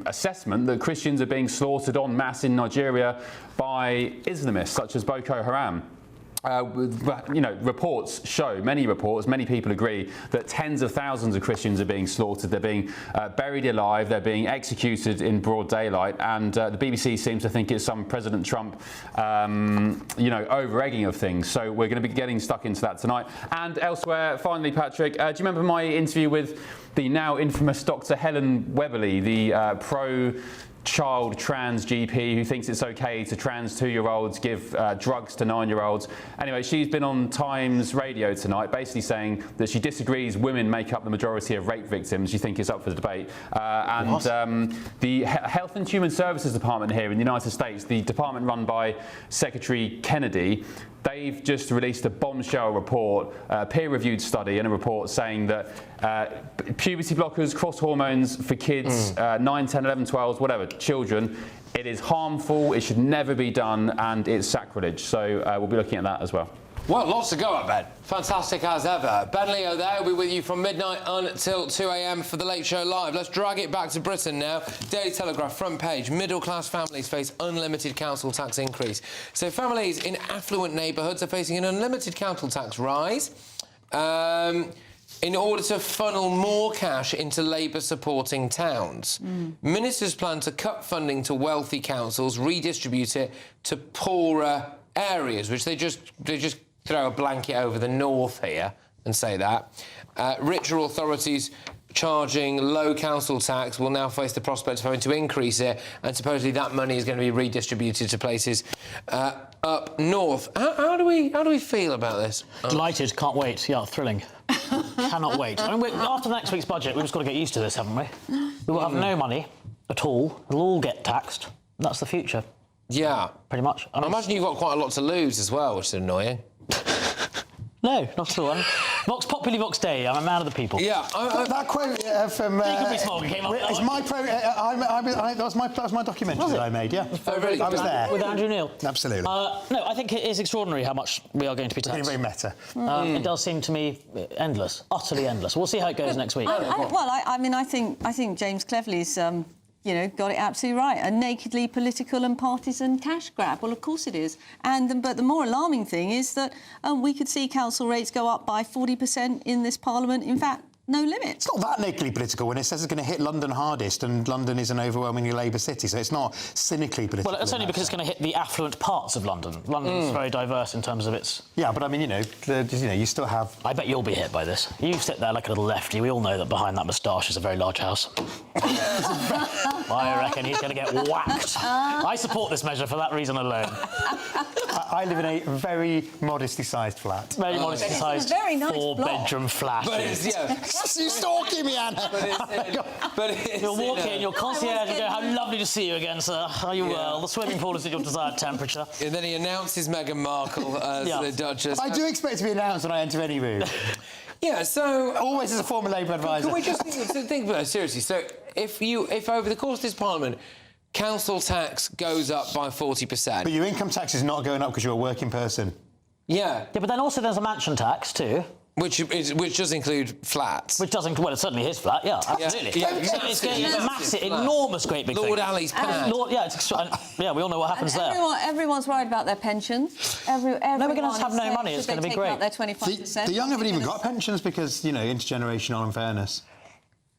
assessment that Christians are being slaughtered en masse in Nigeria by Islamists such as Boko Haram. Reports show, many people agree that tens of thousands of Christians are being slaughtered. They're being buried alive. They're being executed in broad daylight. And the BBC seems to think it's some President Trump, over-egging of things. So we're going to be getting stuck into that tonight. And elsewhere, finally, Patrick, do you remember my interview with the now infamous Dr. Helen Weberly, the pro-child trans GP who thinks it's okay to trans 2-year-olds give drugs to 9-year-olds. Anyway, she's been on Times Radio tonight basically saying that she disagrees women make up the majority of rape victims. She thinks it's up for the debate. The Health and Human Services Department here in the United States, the department run by Secretary Kennedy, they've just released a bombshell report, a peer-reviewed study and a report saying that puberty blockers, cross hormones for kids, 9, 10, 11, 12, whatever, children, it is harmful, it should never be done, and it's sacrilege. So we'll be looking at that as well. Well, lots to go at, Ben. Fantastic as ever. Ben Leo there will be with you from midnight until 2 a.m. for the Late Show Live. Let's drag it back to Britain now. Daily Telegraph, front page. Middle-class families face unlimited council tax increase. So families in affluent neighbourhoods are facing an unlimited council tax rise in order to funnel more cash into Labour-supporting towns. Ministers plan to cut funding to wealthy councils, redistribute it to poorer areas, which they just throw a blanket over the north here and say that. Richer authorities charging low council tax will now face the prospect of having to increase it, and supposedly that money is going to be redistributed to places up north. How do we feel about this? Delighted, can't wait. Yeah, thrilling. Cannot wait. I mean, after next week's budget, we've just got to get used to this, haven't we? We will have no money at all. It'll all get taxed. That's the future. Yeah. Pretty much. I imagine you've got quite a lot to lose as well, which is annoying. No, not at all. Vox Populi, Vox Dei. I'm a man of the people. Yeah. That quote from... Jacob Rees-Mogg came up... It's my that was my documentary that I made, yeah. Oh, really? I was there. With Andrew Neil. Absolutely. No, I think it is extraordinary how much we are going to be taxed. Getting very meta. It does seem to me endless, utterly endless. We'll see how it goes next week. I think James Cleverly's... got it absolutely right. A nakedly political and partisan cash grab. Well, of course it is. But the more alarming thing is that we could see council rates go up by 40% in this Parliament. In fact, no limit. It's not that nakedly political when it says it's going to hit London hardest, and London is an overwhelmingly Labour city, so it's not cynically political. Well, it's only because it's going to hit the affluent parts of London. London's very diverse in terms of its... Yeah, but I mean, you still have... I bet you'll be hit by this. You sit there like a little lefty. We all know that behind that moustache is a very large house. I reckon he's going to get whacked. I support this measure for that reason alone. I live in a very modestly-sized flat. Very modestly-sized, very nice four-bedroom flat. But it's, You're stalking me, Anna. You'll walk in, your concierge will go, "How lovely to see you again, sir. Are you well? The swimming pool is at your desired temperature." And then he announces Meghan Markle as the Duchess. I do expect to be announced when I enter any room. Yeah, so... Always as a former Labour advisor. Can we just think about it seriously? So if over the course of this Parliament, council tax goes up by 40%... But your income tax is not going up because you're a working person. Yeah. Yeah, but then also there's a mansion tax, too. Which does include flats. Which doesn't, well, it's certainly his flat, yeah, absolutely. Yeah. So it's getting a massive, enormous, great big Lord thing. Ali's pad. Yeah, we all know what happens there. Everyone's worried about their pensions. Everyone we're going to have no money, it's going to be great. Their 25%. The young haven't even got pensions because, you know, intergenerational unfairness.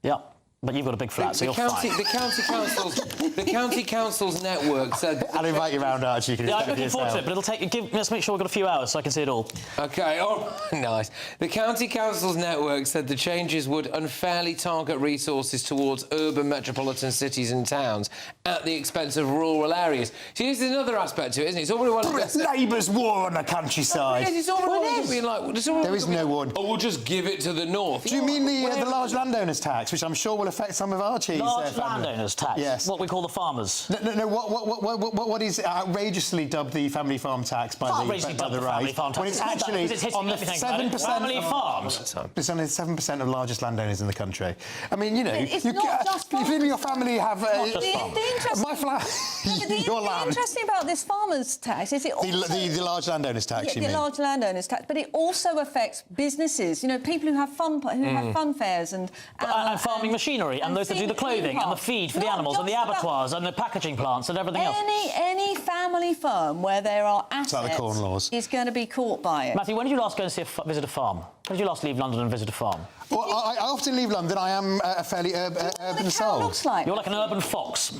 Yeah. But you've got a big flat, so you're fine. The county council's network said... I'll invite you round, Archie. You can I'm looking forward to it, but it'll take... Let's make sure we've got a few hours so I can see it all. OK, nice. The county council's network said the changes would unfairly target resources towards urban metropolitan cities and towns at the expense of rural areas. See, this is another aspect to it, isn't it? It's all very well... Labour's war on the countryside. It's all very well There is no one. Oh, we'll just give it to the north. Do you mean the large landowners tax, which I'm sure will affect some of Archie's large landowners tax? Yes. What we call the farmers. No, what is outrageously dubbed the family farm tax by the right? Farm tax. When it's actually on the 7% family farms. It's only 7% of largest landowners in the country. I mean, you know, it's not just if you and your family have my flat, your land. The interesting about this farmers' tax is it also... The large landowners tax, you mean? The large landowners tax, but it also affects businesses. You know, people who have fun fairs and farming machinery, and those that do the clothing and the feed for the animals and the abattoirs and the packaging plants and everything else. Any family firm where there are assets like the Corn Laws. is going to be caught by it. Matthew, when did you last go and visit a farm? When did you last leave London and visit a farm? Well, I often leave London. I am a fairly urban soul. Looks like? You're like an urban fox.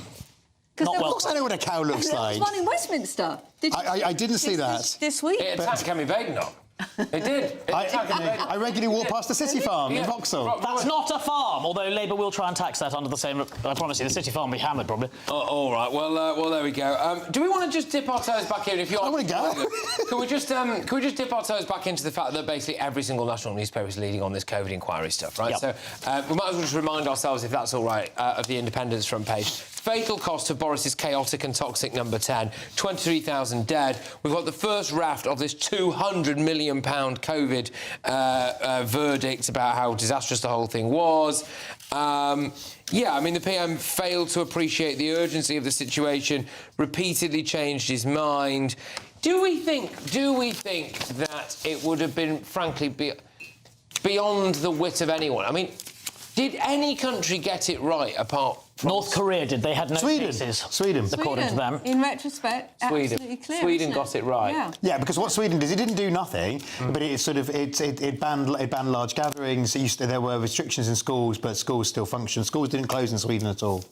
Of course I know what a cow looks like. There was one in Westminster. I didn't see that. This week? It attacked Cammy Badenoch. It did. I regularly walk past the city farm in Vauxhall. That's not a farm, although Labour will try and tax that under the same... I promise you, the city farm will be hammered, probably. Oh, all right. Well, there we go. Do we want to just dip our toes back in? If you I want to go. Can we just dip our toes back into the fact that basically every single national newspaper is leading on this COVID inquiry stuff, right? Yep. So we might as well just remind ourselves, if that's all right, of the Independence front page. Fatal cost of Boris's chaotic and toxic number 10, 23,000 dead. We've got the first raft of this £200 million COVID verdict about how disastrous the whole thing was. Yeah, I mean, the PM failed to appreciate the urgency of the situation, repeatedly changed his mind. Do we think that it would have been, frankly, beyond the wit of anyone? I mean, did any country get it right apart from... North Korea did. They had no cases. Sweden. According to them. In retrospect, absolutely clear. Sweden got it right. Yeah, because what Sweden did, it didn't do nothing, but it banned large gatherings. There were restrictions in schools, but schools still functioned. Schools didn't close in Sweden at all.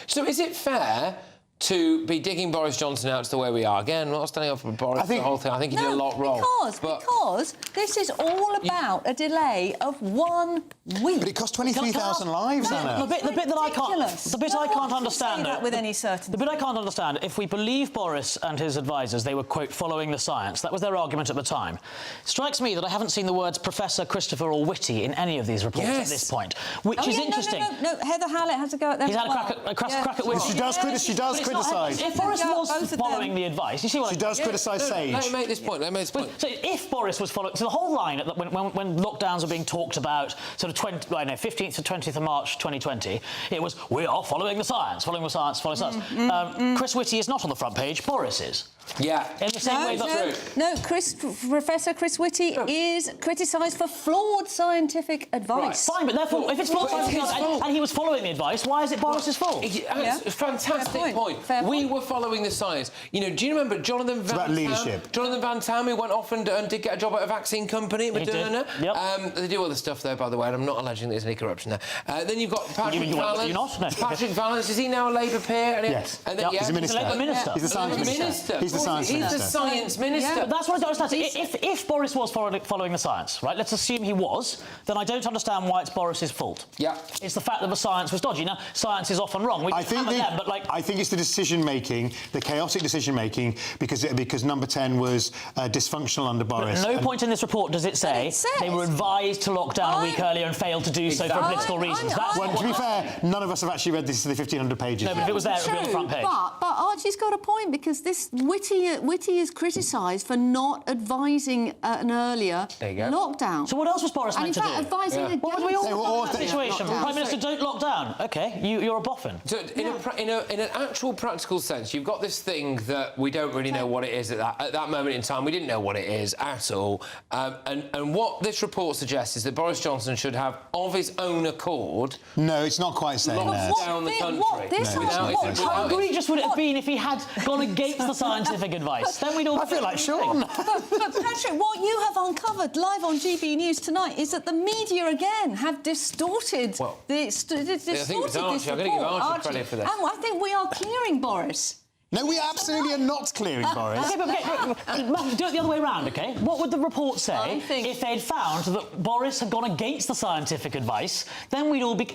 So is it fair to be digging Boris Johnson out to the way we are? Again, not standing up for Boris, the whole thing. I think he did a lot wrong. Because this is all about a delay of 1 week. But it cost 23,000 lives, Anna. The bit that I can't understand. Say that with any certainty. The bit I can't understand, if we believe Boris and his advisers, they were, quote, following the science. That was their argument at the time. Strikes me that I haven't seen the words Professor Christopher or Witty in any of these reports at this point, which is interesting. No, Heather Hallett has a go at them. He's had a crack at Witty. She does criticise. If Boris was following the advice, you see what she does criticise Sage. Let me make this point. So if Boris was following, so the whole line when lockdowns were being talked about, sort of 15th to 20th of March 2020, it was we are following the science, following the science, following science. Chris Whitty is not on the front page. Boris is. Yeah. In the same way Professor Chris Whitty is criticised for flawed scientific advice. Right. Fine, but therefore, if it's flawed scientific advice and he was following the advice, why is it Boris's fault? It's a fantastic point. We were following the science. You know, do you remember Jonathan Van Tam, who went off and did get a job at a vaccine company, Moderna? Yep. They do other stuff there, by the way, and I'm not alleging there's any corruption there. Then you've got Patrick Vallance. You're not? No. Patrick Vallance, is he now a Labour peer? Yes. And then, He's a minister. He's a Labour minister. He's a science minister. He's the science minister. He's the science minister. But that's what I don't understand. If Boris was following the science, right, let's assume he was, then I don't understand why it's Boris's fault. Yeah. It's the fact that the science was dodgy. Now, science is often wrong. I think it's the decision-making, the chaotic decision-making, because number 10 was dysfunctional under Boris. But at no point in this report does it say they were advised to lock down a week earlier and failed to do so for political reasons. Well, to be fair, none of us have actually read this to the 1,500 pages. No, but if it was there, it would be on the front page. But Archie's got a point, because this Whitty is criticised for not advising an earlier lockdown. So what else was Boris meant to do? Advising against what would we all that situation? Prime Minister, don't lock down. OK, you're a boffin. So in an actual practical sense, you've got this thing that we don't really know what it is at that moment in time. We didn't know what it is at all. And what this report suggests is that Boris Johnson should have, of his own accord... No, it's not quite saying that. ...down the country. How egregious would it have been if he had gone against the scientific advice? Then we'd all... I feel like Sean. But Patrick, what you have uncovered live on GB News tonight is that the media again have distorted this report. I'm going to give Archie credit for this. And I think we are clearing Boris. No, we absolutely are not clearing Boris. Okay, but do it the other way around, OK? What would the report say if they'd found that Boris had gone against the scientific advice? Then we'd all be,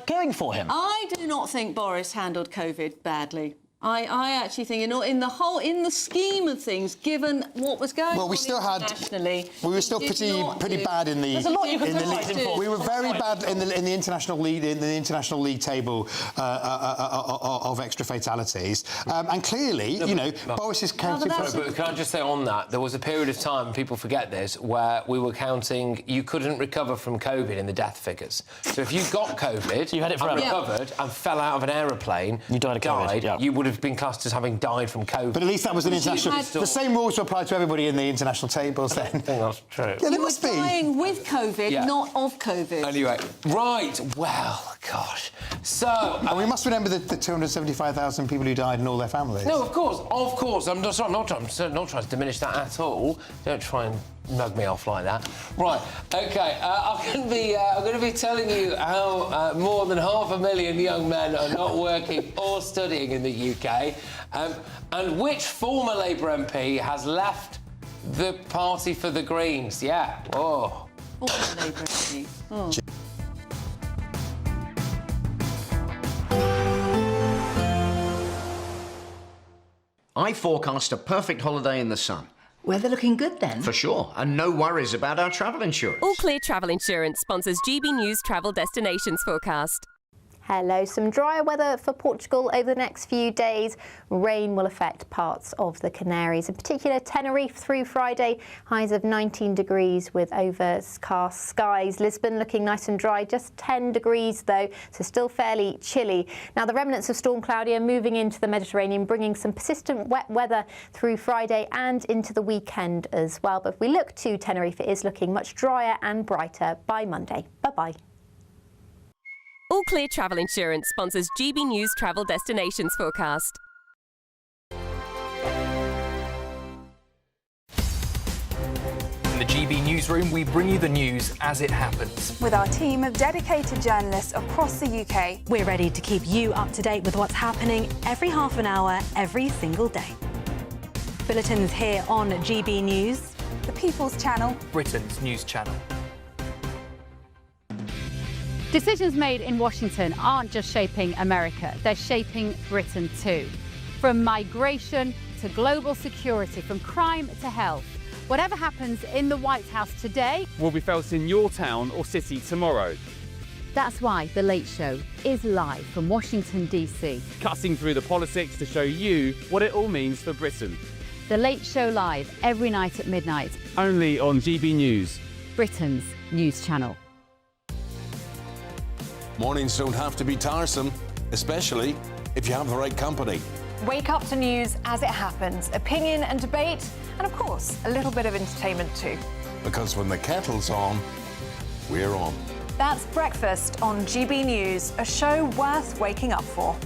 going for him. I do not think Boris handled COVID badly. I actually think, in the scheme of things, given what was going on internationally, we were still pretty bad in the. There's a lot you can criticise him for. We were very bad in the international league table of extra fatalities, and clearly, Boris is counting. But can I just say on that, there was a period of time, people forget this, where we were counting you couldn't recover from COVID in the death figures. So if you got COVID, you had it forever. And recovered and fell out of an aeroplane, you died of COVID, you would have been classed as having died from COVID. But at least that was an international... The same rules apply to everybody in the international tables then. I think that's true. Yeah, there must be. Dying with COVID, not of COVID. Anyway, right, well, gosh. So... And we must remember the 275,000 people who died and all their families. No, of course. I'm not trying to diminish that at all. Don't try and mug me off like that. Right, OK, I'm going to be telling you how more than 500,000 young men are not working or studying in the UK, and which former Labour MP has left the party for the Greens. Yeah, whoa. Former Labour MP. Oh. I forecast a perfect holiday in the sun. Weather looking good then? For sure, and no worries about our travel insurance. All Clear Travel Insurance sponsors GB News Travel Destinations forecast. Hello, some drier weather for Portugal over the next few days. Rain will affect parts of the Canaries, in particular Tenerife through Friday. Highs of 19 degrees with overcast skies. Lisbon looking nice and dry, just 10 degrees though, so still fairly chilly. Now the remnants of Storm Claudia moving into the Mediterranean, bringing some persistent wet weather through Friday and into the weekend as well. But if we look to Tenerife, it is looking much drier and brighter by Monday. Bye-bye. All Clear Travel Insurance sponsors GB News Travel Destinations forecast. In the GB newsroom, we bring you the news as it happens. With our team of dedicated journalists across the UK, we're ready to keep you up to date with what's happening every half an hour, every single day. Bulletins here on GB News, the People's Channel, Britain's news channel. Decisions made in Washington aren't just shaping America, they're shaping Britain too. From migration to global security, from crime to health. Whatever happens in the White House today will be felt in your town or city tomorrow. That's why The Late Show is live from Washington, D.C. Cutting through the politics to show you what it all means for Britain. The Late Show live every night at midnight. Only on GB News, Britain's news channel. Mornings don't have to be tiresome, especially if you have the right company. Wake up to news as it happens, opinion and debate, and of course, a little bit of entertainment too. Because when the kettle's on, we're on. That's Breakfast on GB News, a show worth waking up for.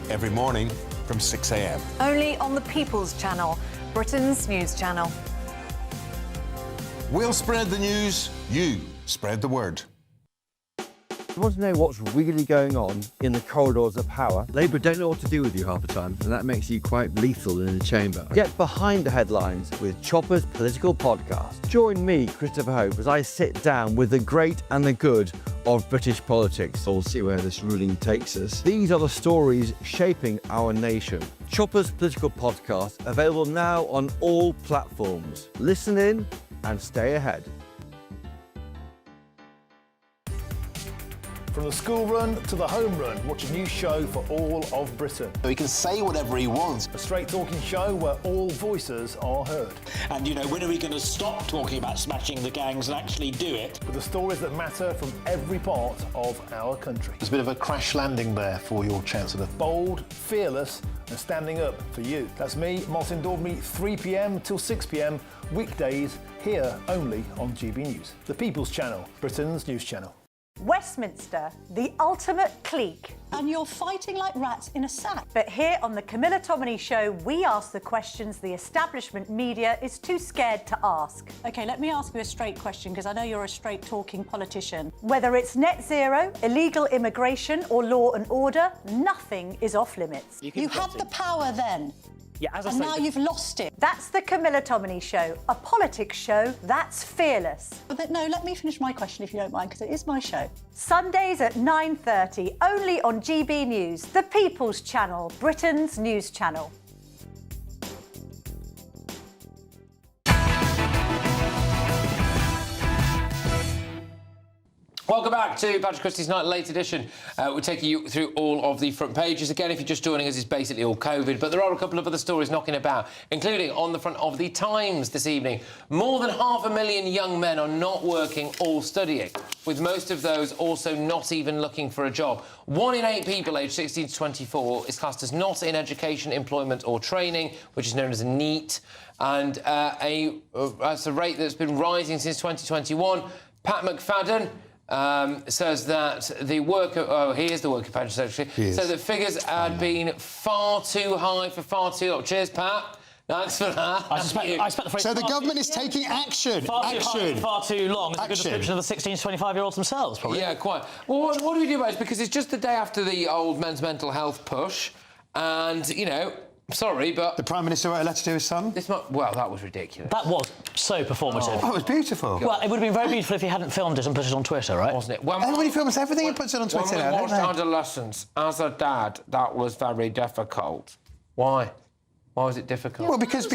Every morning from 6 a.m. Only on the People's Channel, Britain's news channel. We'll spread the news, you spread the word. You want to know what's really going on in the corridors of power? Labour don't know what to do with you half the time, and that makes you quite lethal in the chamber. Get behind the headlines with Chopper's political podcast. Join me, Christopher Hope, as I sit down with the great and the good of British politics. We'll see where this ruling takes us. These are the stories shaping our nation. Chopper's political podcast, available now on all platforms. Listen in and stay ahead. From the school run to the home run, watch a new show for all of Britain. He can say whatever he wants. A straight-talking show where all voices are heard. And, you know, when are we going to stop talking about smashing the gangs and actually do it? With the stories that matter from every part of our country. There's a bit of a crash landing there for your Chancellor. Bold, fearless and standing up for you. That's me, Martin Daubney, 3 p.m. till 6 p.m, weekdays, here only on GB News. The People's Channel, Britain's news channel. Westminster, the ultimate clique. And you're fighting like rats in a sack. But here on the Camilla Tominey Show, we ask the questions the establishment media is too scared to ask. OK, let me ask you a straight question, because I know you're a straight-talking politician. Whether it's net zero, illegal immigration or law and order, nothing is off limits. You had the power then. Yeah, as I and say, now you've lost it. That's the Camilla Tominey Show, a politics show that's fearless. But no, let me finish my question if you don't mind, because it is my show. Sundays at 9:30, only on GB News, the People's Channel, Britain's news channel. Welcome back to Patrick Christys' Night Late Edition. We're taking you through all of the front pages. Again, if you're just joining us, it's basically all COVID, but there are a couple of other stories knocking about, including on the front of the Times this evening. More than 500,000 young men are not working or studying, with most of those also not even looking for a job. 1 in 8 people aged 16 to 24 is classed as not in education, employment or training, which is known as a NEET, and that's a rate that's been rising since 2021. Pat McFadden says that the worker... he is the Worker Pension Secretary. So that figures had been far too high for far too long. Cheers, Pat. Thanks for that. I suspect the phrase... So the government is taking action. Far too long is a good description of the 16 to 25-year-olds themselves, probably. Yeah, quite. Well, what do we do about it? Because it's just the day after the old men's mental health push, and, you know... Sorry, but... The Prime Minister wrote a letter to his son? Well, that was ridiculous. That was so performative. Oh, it was beautiful. Well, it would have been very beautiful if he hadn't filmed it and put it on Twitter, right? Wasn't it? Everybody films everything and puts it on Twitter now, When we watched Adolescence, as a dad, that was very difficult. Why? Why was it difficult? Well, because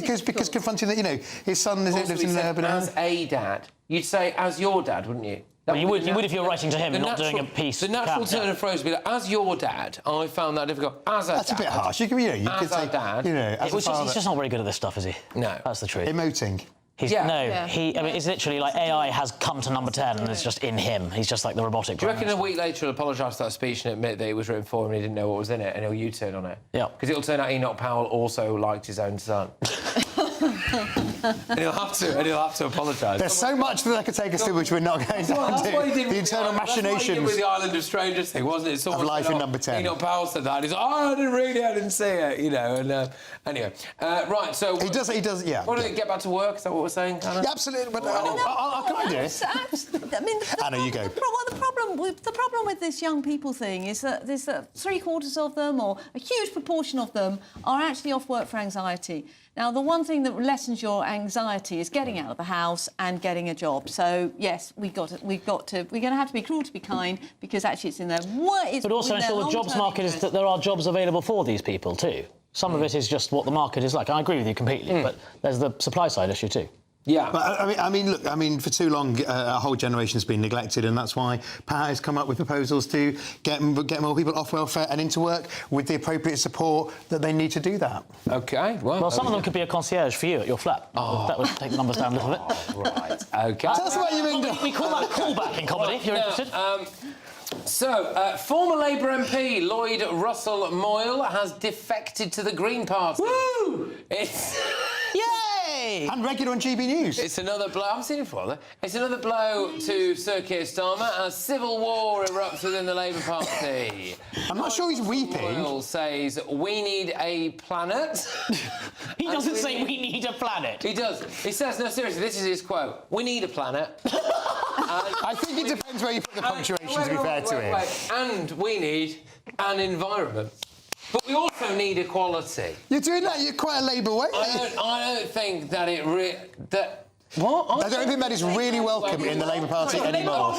confronting that, you know, his son lives in an urban area. As a dad. You'd say as your dad, wouldn't you? Well, you would if you were writing to him and not doing a piece. The natural turn of phrase would be like, as your dad, I found that difficult. As a dad. That's a bit harsh. You could say, dad. You know, as a father. He's just not very good at this stuff, is he? No. That's the truth. Emoting. I mean, it's literally like AI has come to number 10 and it's just in him. He's just like the robotic. Do you reckon a week later he'll apologise for that speech and admit that it was written for him and he didn't know what was in it, and he'll U-turn on it? Yeah. Because it'll turn out Enoch Powell also liked his own son. and he'll have to apologise. There's so much that I could take us to which we're not going to do. The internal machinations. That's what he did with the Island of Strangers thing, wasn't it? Of life in number 10. Enoch Powell said that. He's like, I didn't see it, you know. And anyway, right. So he does. Yeah. What do we get back to work? Is that what we're saying, Anna? Yeah, absolutely. But can I do it? I mean, Anna, you go. The problem with this young people thing is that there's 3/4 of them, or a huge proportion of them, are actually off work for anxiety. Now, the one thing that lessens your anxiety is getting out of the house and getting a job. So, yes, we're going to have to be cruel to be kind, because actually it's in their... But also ensure the jobs market is that there are jobs available for these people too. Some of it is just what the market is like. I agree with you completely, but there's the supply side issue too. Yeah. But, I mean, for too long, a whole generation has been neglected, and that's why Pat has come up with proposals to get more people off welfare and into work with the appropriate support that they need to do that. OK, well, some of them could be a concierge for you at your flat. Oh. That would take the numbers down a little bit. Right, OK. That's what you mean. We call that callback in comedy, if you're interested. Former Labour MP Lloyd Russell Moyle has defected to the Green Party. Woo! Yay! And regular on GB News. It's another blow. I've seen it before, though. It's another blow to Sir Keir Starmer as civil war erupts within the Labour Party. I'm not sure he's weeping. Moyle says, we need a planet. He doesn't say we need a planet. He does. He says, no, seriously, this is his quote. We need a planet. I think it depends where you put the punctuation, to be fair to him. And we need an environment. But we also need equality. You're doing that. You're quite a Labour way. I don't think that it What? I don't think that is really welcome in the Labour Party anymore.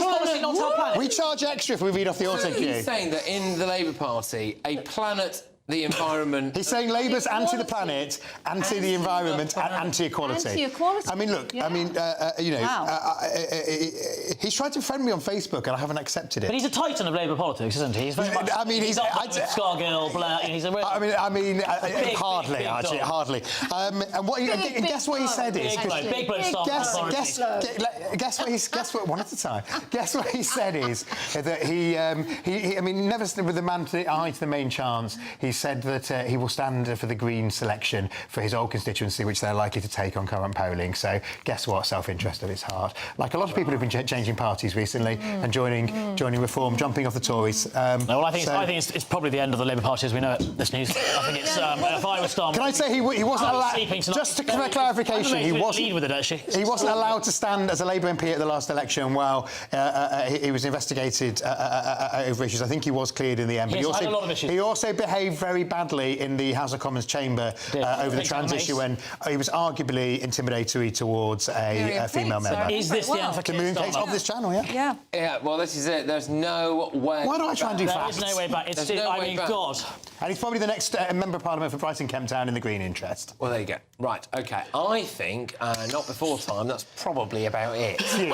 We charge extra if we read off the auto cue. He's saying that in the Labour Party, a planet the environment. He's saying Labour's anti the planet, anti the environment, and anti-equality. Anti-equality. I mean, look. Yeah. I mean, you know, Wow. he's tried to friend me on Facebook, and I haven't accepted it. But he's a titan of Labour politics, isn't he? He's very much. I mean, he's up with Scargill, Blair. He's a real. Hardly, big actually, dog. hardly. And what? Guess what he said is. Big bloke, Guess what? One at a time. Guess what he said is that he I mean, never with the man to the eye to the main chance. He said that he will stand for the Green selection for his old constituency, which they're likely to take on current polling. So, guess what? Self-interest at its heart. Like a lot of people who've been changing parties recently and joining Reform, jumping off the Tories. No, well, I think it's probably the end of the Labour Party as we know it. This news. I think it's. If I was Storm, can I say he wasn't allowed? Just to clarification, he wasn't allowed to stand as a Labour MP at the last election while he was investigated over issues. I think he was cleared in the end, but he also behaved very badly in the House of Commons chamber over the trans issue when he was arguably intimidatory towards a female member. Is this the answer of this channel? Yeah. Yeah. Well, this is it. There's no way. Why do I try and do facts? There's no way back. God. And he's probably the next Member of Parliament for Brighton Kemp Town in the Green interest. Well, there you go. Right, OK. I think, not before time, that's probably about it. We're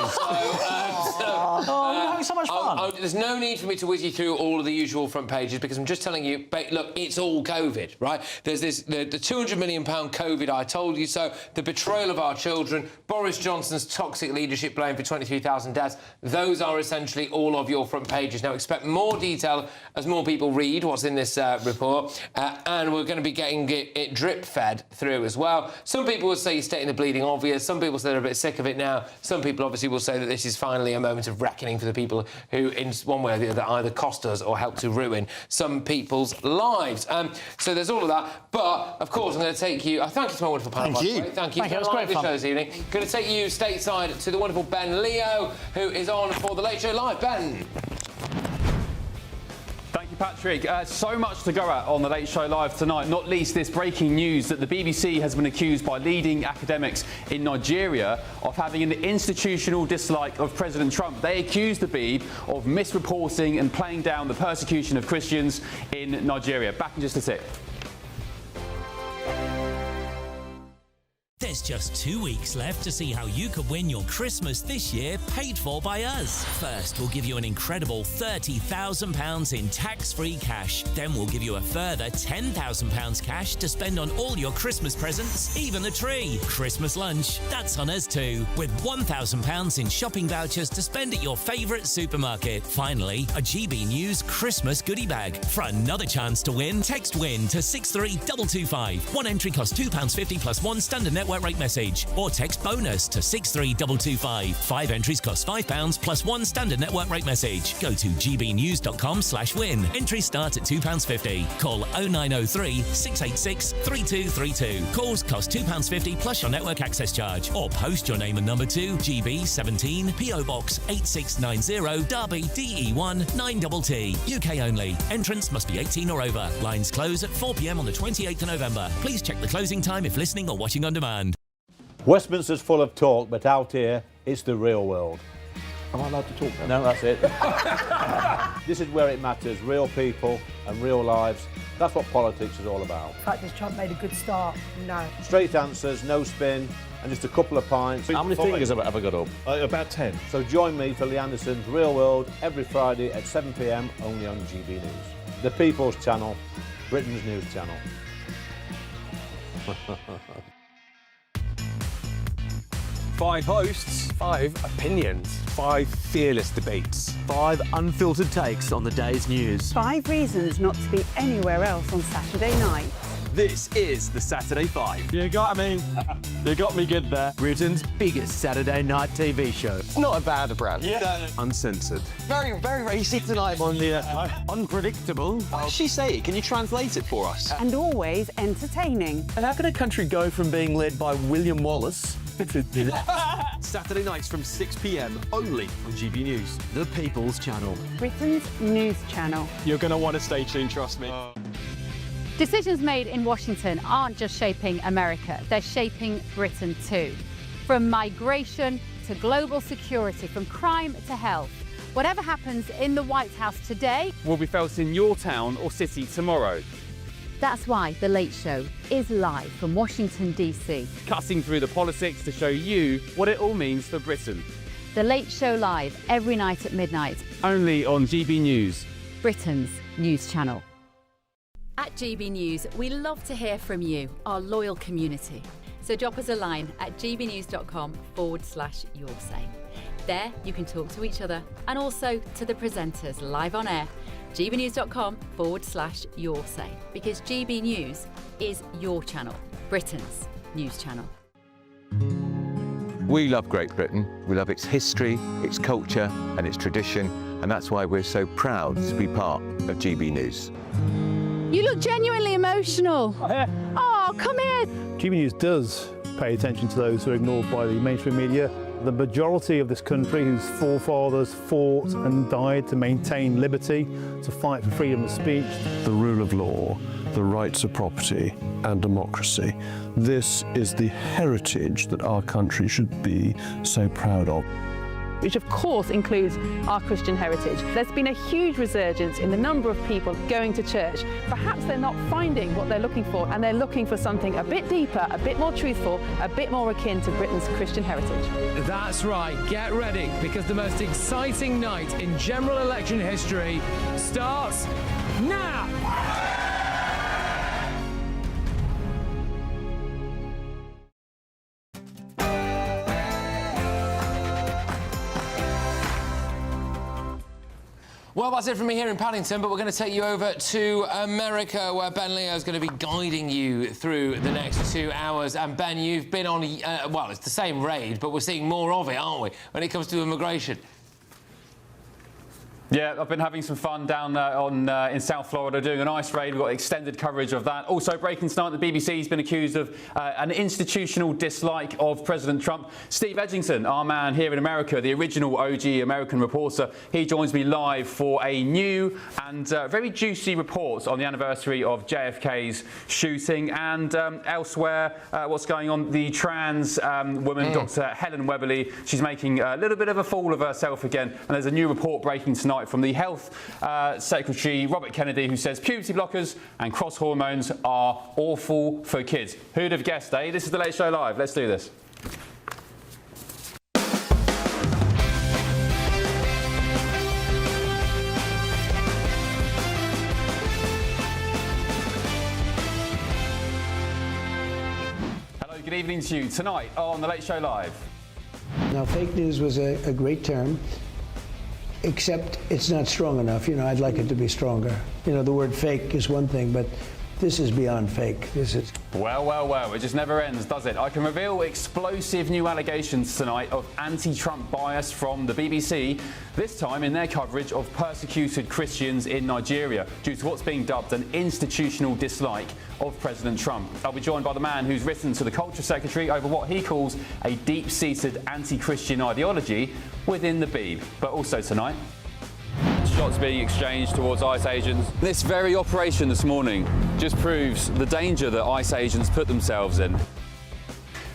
having so much fun. There's no need for me to whiz you through all of the usual front pages because I'm just telling you, look, it's all COVID, right? There's the £200 million COVID, I told you so, the betrayal of our children, Boris Johnson's toxic leadership blame for 23,000 deaths. Those are essentially all of your front pages. Now, expect more detail as more people read what's in this report, and we're going to be getting it drip-fed through as well. Some people will say you're stating the bleeding obvious. Some people say they're a bit sick of it now. Some people obviously will say that this is finally a moment of reckoning for the people who, in one way or the other, either cost us or help to ruin some people's lives. So there's all of that. But, of course, I'm going to take you... thank you to my wonderful panel. Thank you. Thank you. It was great fun. Show this evening. Going to take you stateside to the wonderful Ben Leo, who is on for The Late Show Live. Ben. Thank you, Patrick. So much to go at on The Late Show Live tonight, not least this breaking news that the BBC has been accused by leading academics in Nigeria of having an institutional dislike of President Trump. They accused the Beeb of misreporting and playing down the persecution of Christians in Nigeria. Back in just a sec. There's just 2 weeks left to see how you could win your Christmas this year paid for by us. First, we'll give you an incredible £30,000 in tax-free cash. Then we'll give you a further £10,000 cash to spend on all your Christmas presents, even a tree. Christmas lunch, that's on us too, with £1,000 in shopping vouchers to spend at your favourite supermarket. Finally, a GB News Christmas goodie bag. For another chance to win, text WIN to 63225. One entry costs £2.50 plus one standard network rate message, or text BONUS to 63225. 5 entries cost £5 plus one standard network rate message. Go to gbnews.com/win. Entries start at £2.50. Call 0903 686 3232. Calls cost £2.50 plus your network access charge, or post your name and number to GB17 PO Box 8690 Derby DE1 9TT. UK only. Entrance must be 18 or over. Lines close at 4 p.m. on the 28th of November. Please check the closing time if listening or watching on demand. Westminster's full of talk, but out here, it's the real world. Am I allowed to talk now? No, that's it. This is where it matters, real people and real lives. That's what politics is all about. In fact, has Trump made a good start? No. Straight answers, no spin, and just a couple of pints. How many fingers have I ever got up? About 10. So join me for Lee Anderson's Real World every Friday at 7 p.m, only on GB News. The People's Channel, Britain's news channel. 5 hosts, 5 opinions, 5 fearless debates, 5 unfiltered takes on the day's news. 5 reasons not to be anywhere else on Saturday night. This is the Saturday 5. You got me good there. Britain's biggest Saturday night TV show. It's not a bad brand. Yeah. Uncensored. Very, very racy tonight on the unpredictable. What does she say? Can you translate it for us? And always entertaining. And how can a country go from being led by William Wallace Saturday nights from 6 p.m. only on GB News, the People's Channel. Britain's news channel. You're going to want to stay tuned, trust me. Decisions made in Washington aren't just shaping America, they're shaping Britain too. From migration to global security, from crime to health. Whatever happens in the White House today will be felt in your town or city tomorrow. That's why The Late Show is live from Washington, D.C. Cutting through the politics to show you what it all means for Britain. The Late Show live every night at midnight. Only on GB News, Britain's news channel. At GB News, we love to hear from you, our loyal community. So drop us a line at gbnews.com/yoursay. There you can talk to each other and also to the presenters live on air. gbnews.com/yoursay, because GB News is your channel, Britain's news channel. We love Great Britain. We love its history, its culture and its tradition, and that's why we're so proud to be part of GB News. You look genuinely emotional. Oh, come here. GB News does pay attention to those who are ignored by the mainstream media. The majority of this country, whose forefathers fought and died to maintain liberty, to fight for freedom of speech. The rule of law, the rights of property and democracy. This is the heritage that our country should be so proud of. Which of course includes our Christian heritage. There's been a huge resurgence in the number of people going to church. Perhaps they're not finding what they're looking for, and they're looking for something a bit deeper, a bit more truthful, a bit more akin to Britain's Christian heritage. That's right, get ready, because the most exciting night in general election history starts now! Well, that's it from me here in Paddington, but we're going to take you over to America, where Ben Leo is going to be guiding you through the next 2 hours. And Ben, you've been on, well, it's the same raid, but we're seeing more of it, aren't we, when it comes to immigration? Yeah, I've been having some fun down in South Florida doing an ice raid. We've got extended coverage of that. Also breaking tonight, the BBC's been accused of an institutional dislike of President Trump. Steve Edgington, our man here in America, the original OG American reporter, he joins me live for a new and very juicy report on the anniversary of JFK's shooting and elsewhere, what's going on. The trans woman, Dr. Helen Weberly, she's making a little bit of a fool of herself again. And there's a new report breaking tonight from the Health Secretary, Robert Kennedy, who says puberty blockers and cross hormones are awful for kids. Who'd have guessed, eh? This is The Late Show Live. Let's do this. Hello, good evening to you. Tonight on The Late Show Live. Now, fake news was a great term. Except it's not strong enough. You know, I'd like it to be stronger. You know, the word fake is one thing, but this is beyond fake. This is... Well, it just never ends, does it? I can reveal explosive new allegations tonight of anti-Trump bias from the BBC, this time in their coverage of persecuted Christians in Nigeria due to what's being dubbed an institutional dislike of President Trump. I'll be joined by the man who's written to the Culture Secretary over what he calls a deep-seated anti-Christian ideology within the Beeb. But also tonight, shots being exchanged towards ICE agents. This very operation this morning just proves the danger that ICE agents put themselves in.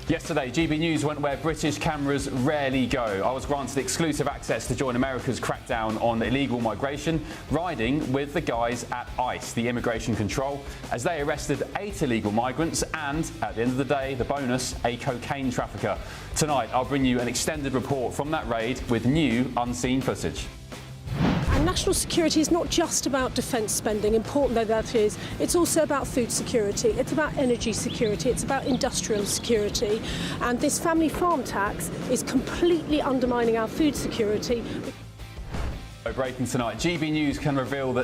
Yesterday, GB News went where British cameras rarely go. I was granted exclusive access to join America's crackdown on illegal migration, riding with the guys at ICE, the Immigration Control, as they arrested 8 illegal migrants and, at the end of the day, the bonus, a cocaine trafficker. Tonight, I'll bring you an extended report from that raid with new unseen footage. And national security is not just about defence spending, important though that is. It's also about food security, it's about energy security, it's about industrial security. And this family farm tax is completely undermining our food security. Breaking tonight, GB News can reveal that